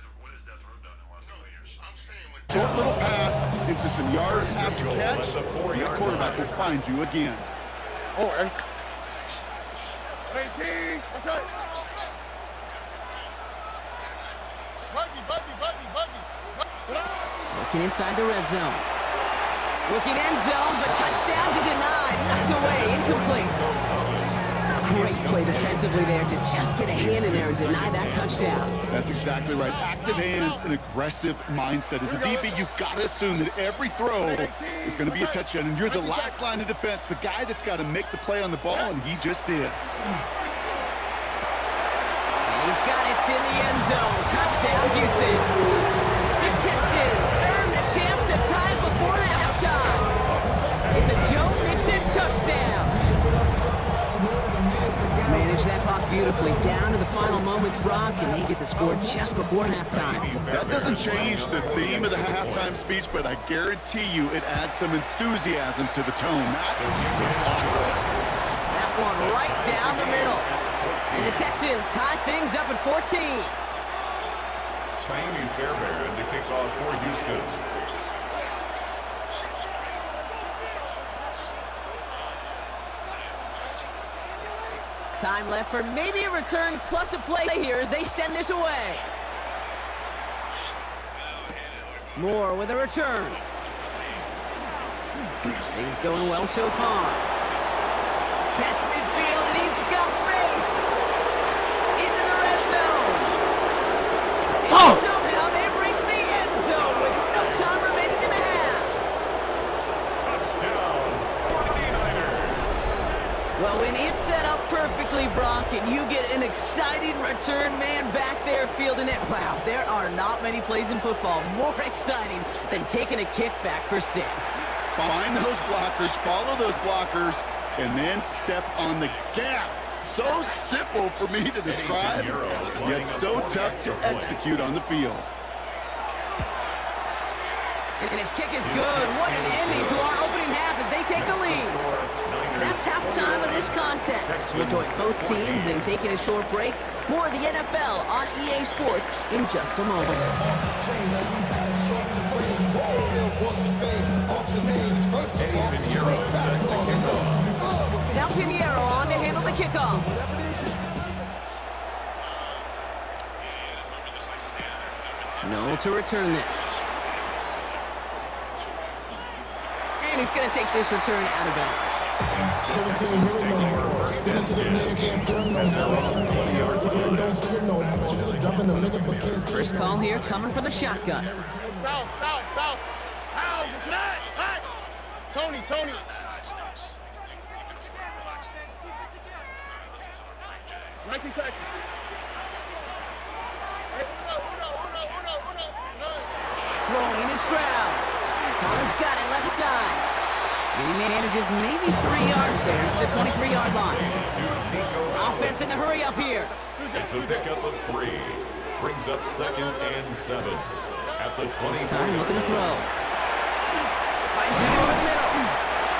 Short little pass into some yards after catch, and the quarterback will find you again. Looking inside the red zone. Looking end zone, but touchdown to deny. Knocked away, incomplete. Great play defensively there to just get a hand in there and deny that touchdown. That's exactly right. Active hands and aggressive mindset. As a DB, you've got to assume that every throw is going to be a touchdown, and you're the last line of defense, the guy that's got to make the play on the ball, and he just did. He's got it in the end zone. Touchdown, Houston. The Texans earn the chance to tie it before halftime. It's a Joe Mixon touchdown. Manage that clock beautifully down to the final moments, Brock, and they get the score just before halftime. That doesn't change the theme of the halftime speech, but I guarantee you it adds some enthusiasm to the tone. That was awesome. That one right down the middle. And the Texans tie things up at 14. Miami Fairbairn to kick off for Houston. Time left for maybe a return plus a play here as they send this away. Moore with a return. Things going well so far. Past midfield, and he's got space. Into the red zone. And somehow they reach the end zone with no time remaining in the half. Touchdown, 49ers. Well, when it's set up perfectly, Brock, and you get an exciting return man back there fielding it, wow, there are not many plays in football more exciting than taking a kick back for 6. Find those blockers, follow those blockers, and then step on the gas. So simple for me to describe, yet so tough to execute on the field. And his kick is good. What an ending to our opening half as they take the lead. That's halftime of this contest. We'll join both teams in taking a short break. More of the NFL on EA Sports in just a moment. Now Pinheiro on to handle the kickoff. Noel to return this. And he's going to take this return out of bounds. First call here coming for the shotgun. South. How? Hot. Tony. Mikey Texas. Throwing is Stroud. Collins got it left side. He manages maybe 3 yards there to the 23-yard line. Offense in the hurry up here. It's a pickup of 3. Brings up 2nd and 7 at the 20. This time looking to throw. Finds it over the middle.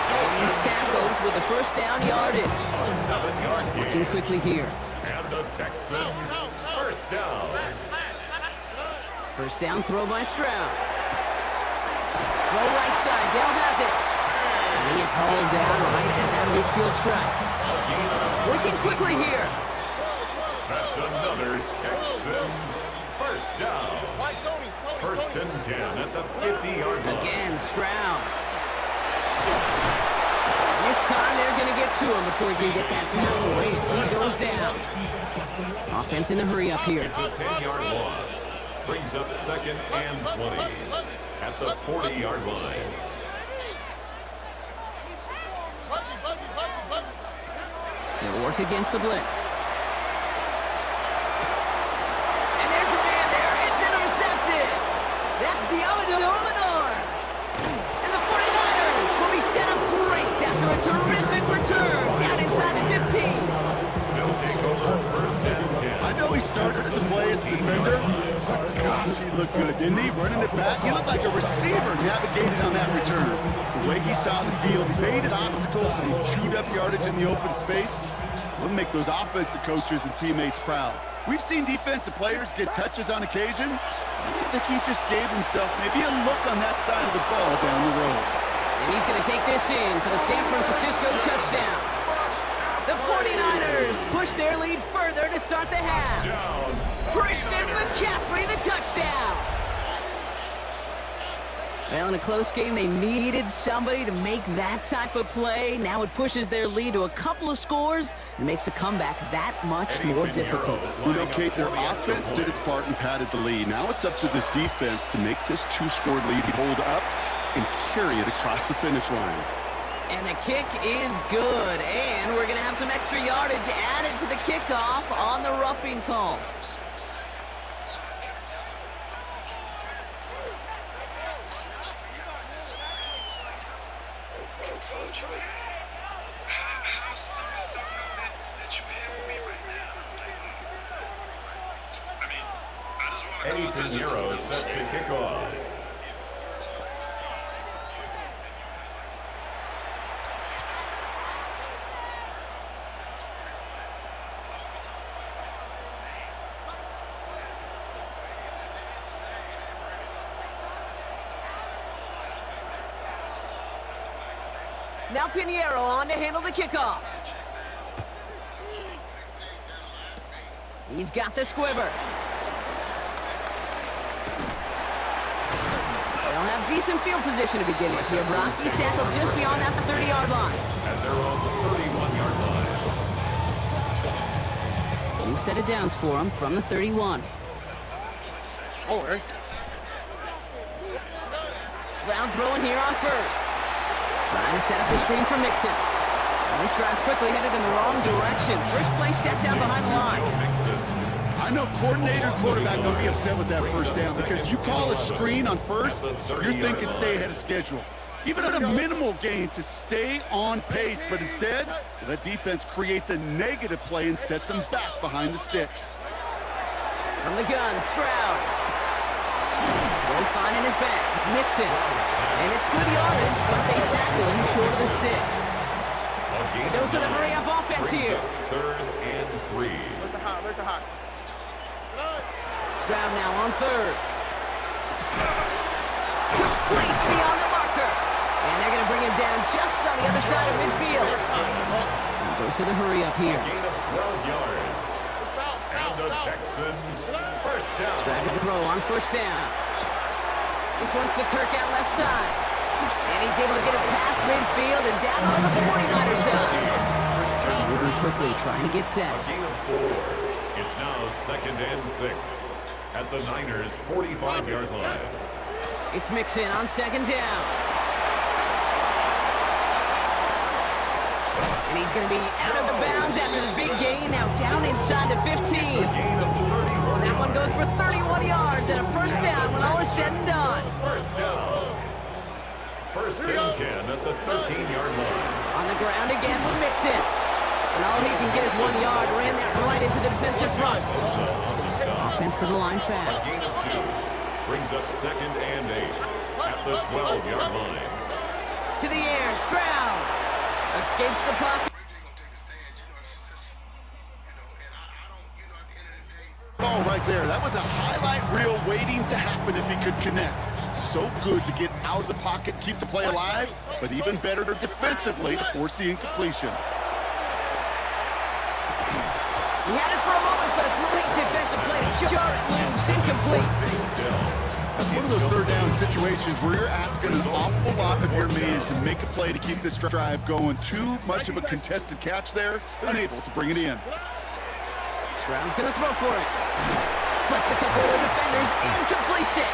And he's tackled with the first down yardage. 7-yard gain. Working quickly here. And the Texans first down. First down throw by Stroud. Throw right side. Dell has it. And he is hauled down right at that midfield stripe. Working quickly here. That's another Texans first down. 1st and 10 at the 50-yard line. Again, Stroud. This time they're going to get to him before he can get that pass away as he goes down. Offense in the hurry up here. It's a 10-yard loss. Brings up 2nd and 20 at the 40-yard line. They'll work against the blitz. And there's a man there. It's intercepted. That's Deommodore. And the 49ers will be set up great after a terrific return down inside the 15. They'll take over 1st and 10. I know he started the play as a defender. Gosh, he looked good, didn't he? Running it back. He looked like a receiver navigating on that return. The way he saw the field, he baited obstacles and he chewed up yardage in the open space. We'll make those offensive coaches and teammates proud. We've seen defensive players get touches on occasion. I think he just gave himself maybe a look on that side of the ball down the road. And he's going to take this in for the San Francisco touchdown. The 49ers push their lead further to start the half. Christian McCaffrey, the touchdown. Well, in a close game, they needed somebody to make that type of play. Now it pushes their lead to a couple of scores and makes a comeback that much more difficult. You know, Kate, their offense did its part and padded the lead. Now it's up to this defense to make this 2-score lead hold up and carry it across the finish line. And the kick is good. And we're going to have some extra yardage added to the kickoff on the roughing call. Eddie Pinheiro set to kick off. Now Pinheiro on to handle the kickoff. He's got the squibber. They'll have decent field position to begin with here. He's tackled just beyond that, the 30-yard line. And they're on the 31-yard line. New set of downs for him from the 31. Oh, hey. Stroud throwing here on first. Trying to set up the screen for Mixon. And this drive's quickly headed in the wrong direction. First play set down behind the line. I know coordinator quarterback don't be upset with that first down because you call a screen on first, you're thinking stay ahead of schedule. Even at a minimal gain to stay on pace, but instead, the defense creates a negative play and sets them back behind the sticks. From the gun, Stroud. Will finding his back. Mixon. And it's good yardage, but they tackle him short of the sticks. Those are the hurry-up offense here. 3rd and 3. Let the hot. Stroud now on third. Complete beyond the marker. And they're going to bring him down just on the other side of midfield. And those are the hurry-up here. Gain of 12 yards. And the Texans first down. Stroud to throw on first down. This one's to Kirk out left side. And he's able to get it past midfield and down on the 49er side. Moving quickly, trying to get set. A gain of 4. It's now 2nd and 6 at the Niners' 45-yard line. It's Mixon on second down. And he's going to be out of bounds after the big gain. Now down inside the 15. And that one goes for 31 yards and a first down when all is said and done. First down. 1st and 10 at the 13-yard line. On the ground again with Mixon. And all he can get is 1 yard. Ran that right into the defensive front. Offense to the line fast. A gain of 2 brings up 2nd and 8 at the 12-yard line. To the air, Stroud escapes the pocket. Oh, right there. That was a highlight reel waiting to happen if he could connect. So good to get out of the pocket, keep the play alive, but even better defensively to force the incompletion. He had it for a moment, but a great defensive play to jar it loose, incomplete. That's one of those third down situations where you're asking an awful lot of your man to make a play to keep this drive going. Too much of a contested catch there, unable to bring it in. Stroud's gonna throw for it. Splits a couple of defenders and completes it.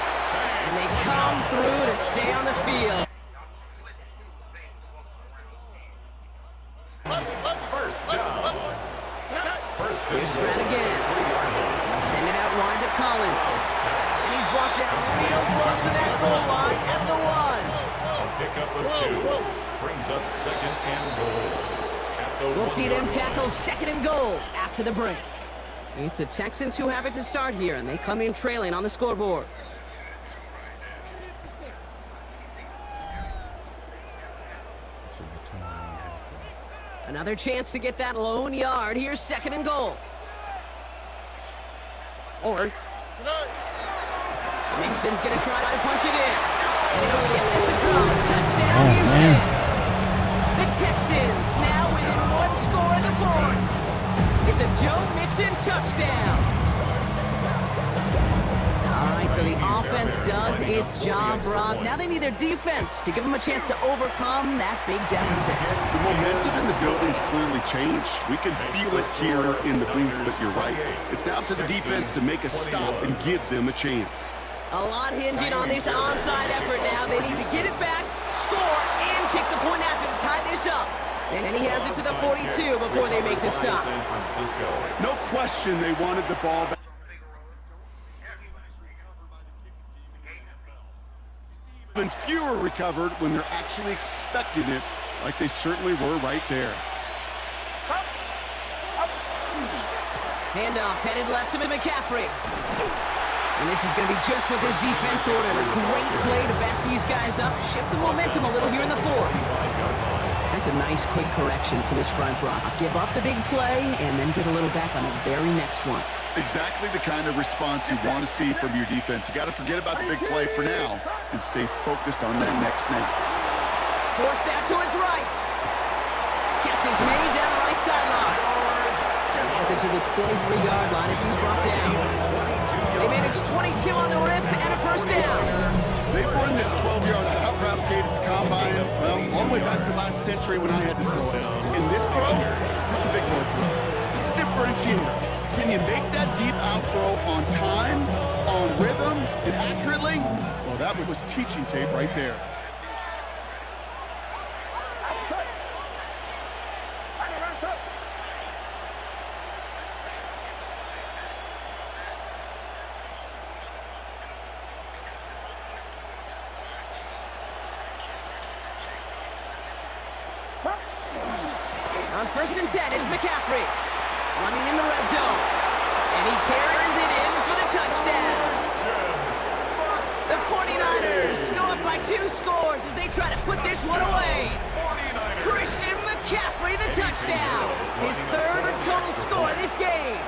And they come through to stay on the field. First down. Here's Stroud again. Send it out wide to Collins. And he's brought down real close to that goal line at the 1. A pickup of 2 brings up 2nd and goal. At the We'll see 1 them yard tackle line. 2nd and goal after the break. It's the Texans who have it to start here, and they come in trailing on the scoreboard. Another chance to get that lone yard. Here's 2nd and goal. All right. Mixon's going to try to punch it in. And he'll get this across. Touchdown, Houston. The Texans now within 1 score in the 4th. It's a Joe Mixon touchdown. All right, So the offense does its job, Brock. Now they need their defense to give them a chance to overcome that big deficit. The momentum in the building's clearly changed. We can feel it here in the booth, but you're right. It's now to the defense to make a stop and give them a chance. A lot hinging on this onside effort now. They need to get it back, score, and kick the point after to tie this up. And then he has it to the 42 before they make the stop. No question they wanted the ball back. Even fewer recovered when they're actually expecting it, like they certainly were right there. Handoff headed left to McCaffrey. And this is going to be just what this defense ordered. A great play to back these guys up, shift the momentum a little here in the fourth. That's a nice quick correction for this front, Brock. Give up the big play and then get a little back on the very next one. Exactly the kind of response you want to see from your defense. You got to forget about the big play for now and stay focused on that next snap. Forced out to his right. Catch is made down the right sideline. He has it to the 23-yard line as he's brought down. They managed 22 on the rip and a first down. They've run this 12-yard out route gate at the combine, well, all the way back to last century when I had to throw it. In this throw, this is a big boy throw. It's a differentiator. Can you make that deep out throw on time, on rhythm, and accurately? Well, that was teaching tape right there. On 1st and 10, it's McCaffrey. Running in the red zone. And he carries it in for the touchdown. The 49ers go up by 2 scores as they try to put this one away. Christian McCaffrey, the touchdown. His 3rd total score in this game.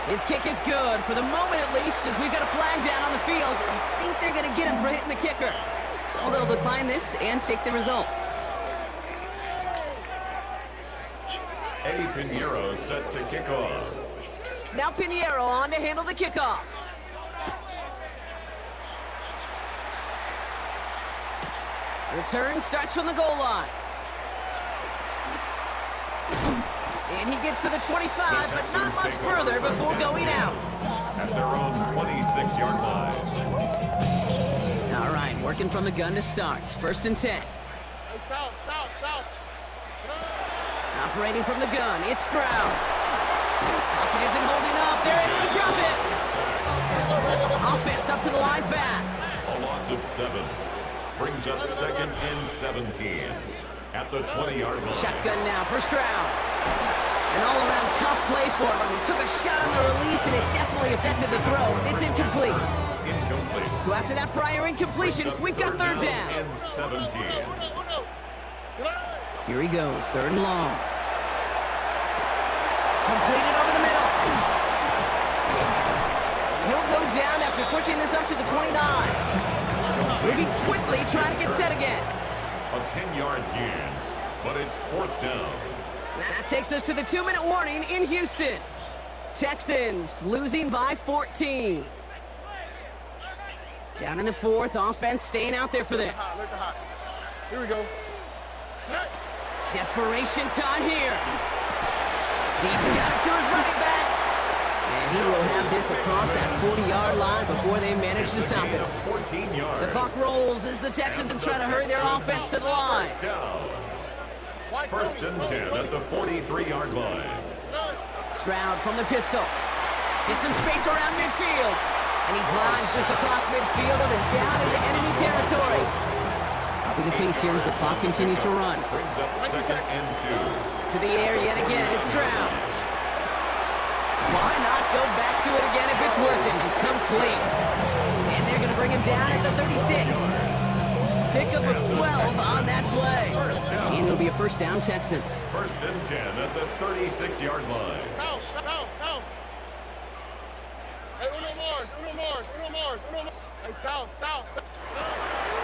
His kick is good, for the moment at least, as we've got a flag down on the field. I think they're going to get him for hitting the kicker. So they'll decline this and take the results. Eddie Pinheiro set to kick off. Now Pinheiro on to handle the kickoff. Return starts from the goal line. And he gets to the 25, but not much further before going out. At their own 26-yard line. All right, working from the gun to start. 1st and 10. Operating from the gun, it's Stroud. Pocket isn't holding up. They're able to drop it. Offense up to the line fast. A loss of 7. Brings up 2nd and 17. At the 20-yard line. Shotgun now for Stroud. An all-around tough play for him. He took a shot on the release, and it definitely affected the throw. It's incomplete. Incomplete. So after that prior incompletion, we've got 3rd down. And 17. Here he goes, 3rd and long. Completed over the middle. He'll go down after pushing this up to the 29. Moving quickly, trying to get set again. A 10-yard gain, but it's 4th down. That takes us to the 2-minute warning in Houston. Texans losing by 14. Down in the 4th, offense staying out there for this. Here we go. Desperation time here. He's got it to his running back. And he will have this across that 40-yard line before they manage to stop it. 14 yards. The clock rolls as the Texans try to hurry their offense to the line. 1st and 10 at the 43-yard line. Stroud from the pistol. Gets some space around midfield. And he drives this across midfield and down into enemy territory. Upping the pace here as the clock continues to run. Brings up 2nd and 2. To the air yet again, it's Stroud. Why not go back to it again if it's working? Complete. And they're going to bring him down at the 36. Pickup of 12 on that play. And it'll be a 1st down, Texans. 1st and 10 at the 36-yard line.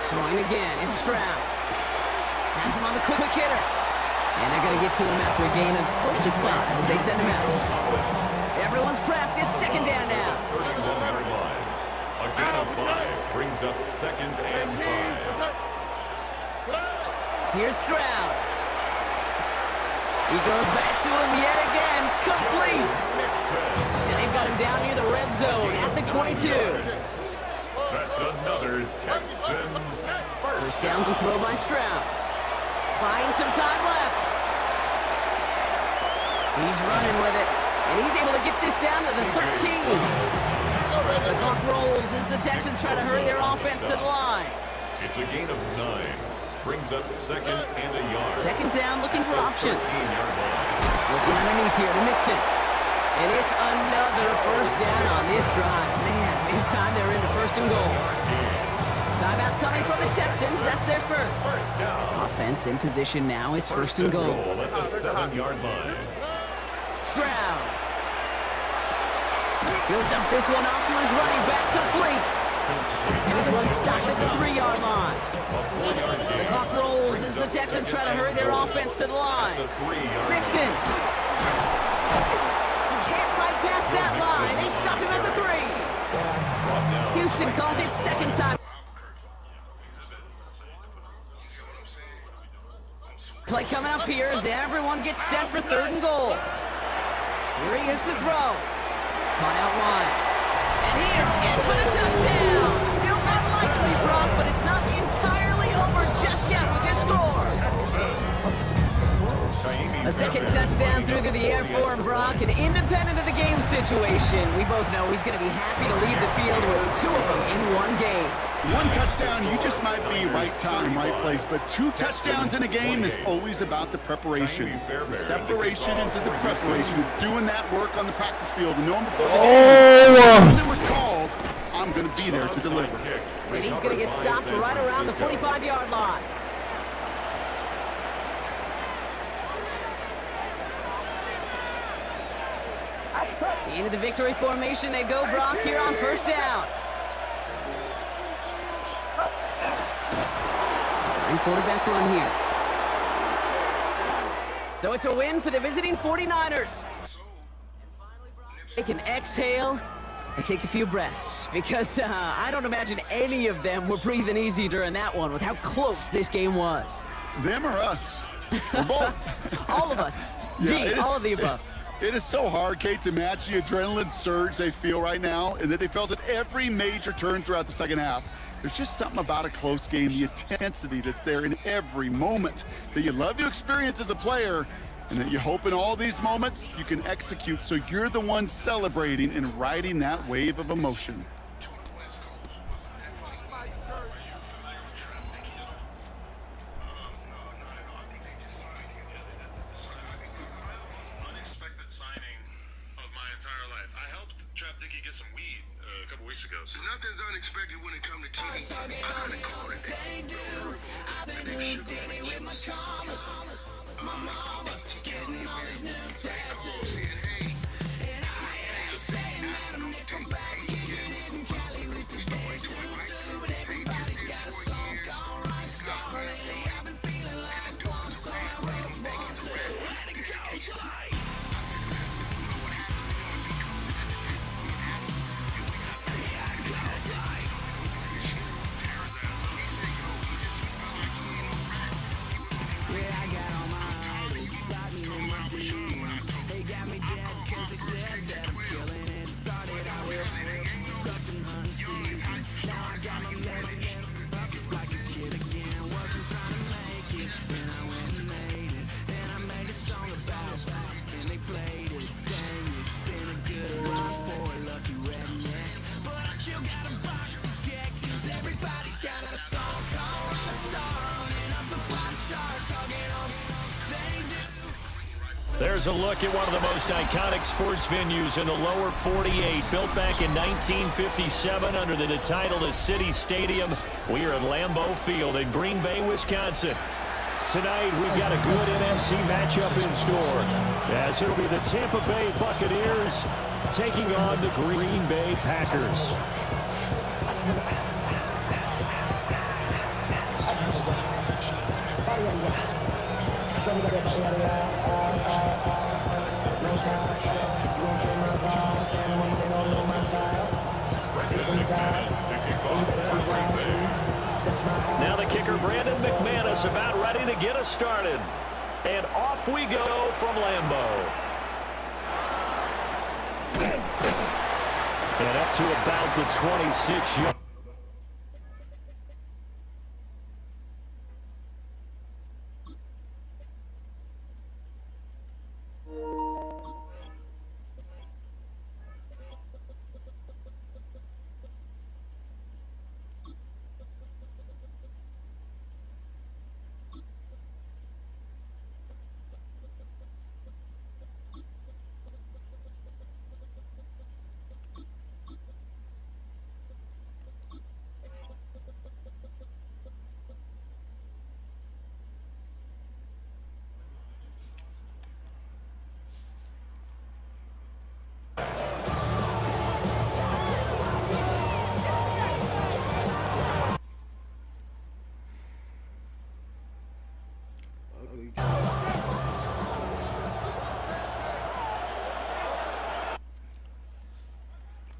Throwing again, it's Stroud. Has him on the quick hitter. And they're going to get to him after a gain of close to 5 as they send him out. Everyone's prepped. It's second down now. 31-yard line. A gain of 5 brings up second and 5. Here's Stroud. He goes back to him yet again. Complete. And they've got him down near the red zone at the 22. That's another Texans First down to throw by Stroud. Buying some time left. He's running with it. And he's able to get this down to the 13. The clock rolls as the Texans try to hurry their offense to the line. It's a gain of 9. Brings up second and a yard. Second down, looking for options. 13-yard line. Looking underneath here to Mixon. And it's another first down on this drive. Man, this time they're into first and goal. Timeout coming from the Texans. That's their first. Offense in position now. It's first and goal. At the 7-yard line. Stroud. He'll dump this one off to his running back, complete. And this one's stopped at the 3-yard line. The clock rolls as the Texans try to hurry their offense to the line. Mixon. Can't fight past that line. They stop him at the 3. Houston calls it second time. Play coming up here as everyone gets set for third and goal. Here he is to throw. Caught out wide. And he is in for the touchdown. Still unlikely, Brock, but it's not entirely over just yet with this score. A second touchdown through to the air for him, Brock, and independent of the game situation, we both know he's going to be happy to leave the field with 2 of them in one game. One touchdown, you just might be right time, right place, but 2 touchdowns in a game is always about the preparation. The separation into the preparation. It's doing that work on the practice field and knowing before the game when it was called, I'm going to be there to deliver. And he's going to get stopped right around the 45-yard line. Into the victory formation they go, Brock, here on first down. Design quarterback run here. So it's a win for the visiting 49ers. They can exhale and take a few breaths because I don't imagine any of them were breathing easy during that one with how close this game was. Them or us? We're both. All of us. Yeah, D, all of the above. It is so hard, Kate, to match the adrenaline surge they feel right now and that they felt at every major turn throughout the second half. There's just something about a close game, the intensity that's there in every moment that you love to experience as a player and that you hope in all these moments you can execute so you're the one celebrating and riding that wave of emotion. Nothing's unexpected when it comes to TV. I call it. And they shoot me with my commas. My mama getting all these new tattoos. Hey, and I ain't saying nothing. They come back again in Cali with the boys who but everybody's got a song called Right Star. Lately I've been feeling like one, so I wrote one to let it go. There's a look at one of the most iconic sports venues in the lower 48, built back in 1957 under the title of City Stadium. We are at Lambeau Field in Green Bay, Wisconsin. Tonight, we've got a good NFC matchup in store, as it'll be the Tampa Bay Buccaneers taking on the Green Bay Packers. Somebody Now the kicker, Brandon McManus, about ready to get us started. And off we go from Lambeau. And up to about the 26-yard.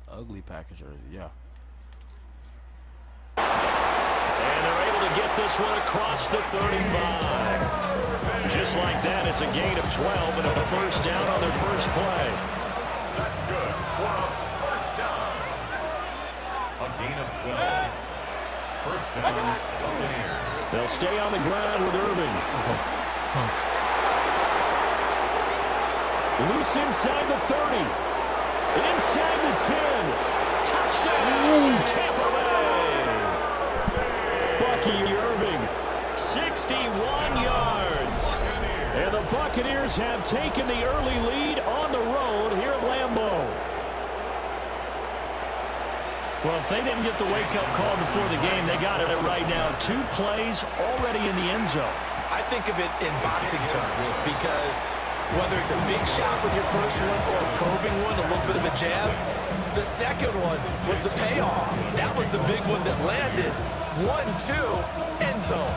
Ugly package jersey, yeah. And they're able to get this one across the 35. Just like that, it's a gain of 12 and a first down on their first play. That's good for a first down. A gain of 12. First down, Buccaneers. They'll stay on the ground with Irving. Loose inside the 30. Inside the 10. Touchdown, Tampa Bay. Bucky Irving, 61 yards. And the Buccaneers have taken the early lead on the road here at Lambeau. Well, if they didn't get the wake-up call before the game, they got it right now. 2 plays already in the end zone. I think of it in boxing terms because whether it's a big shot with your first one or a probing one, a little bit of a jab, the second one was the payoff. That was the big one that landed. 1-2, end zone.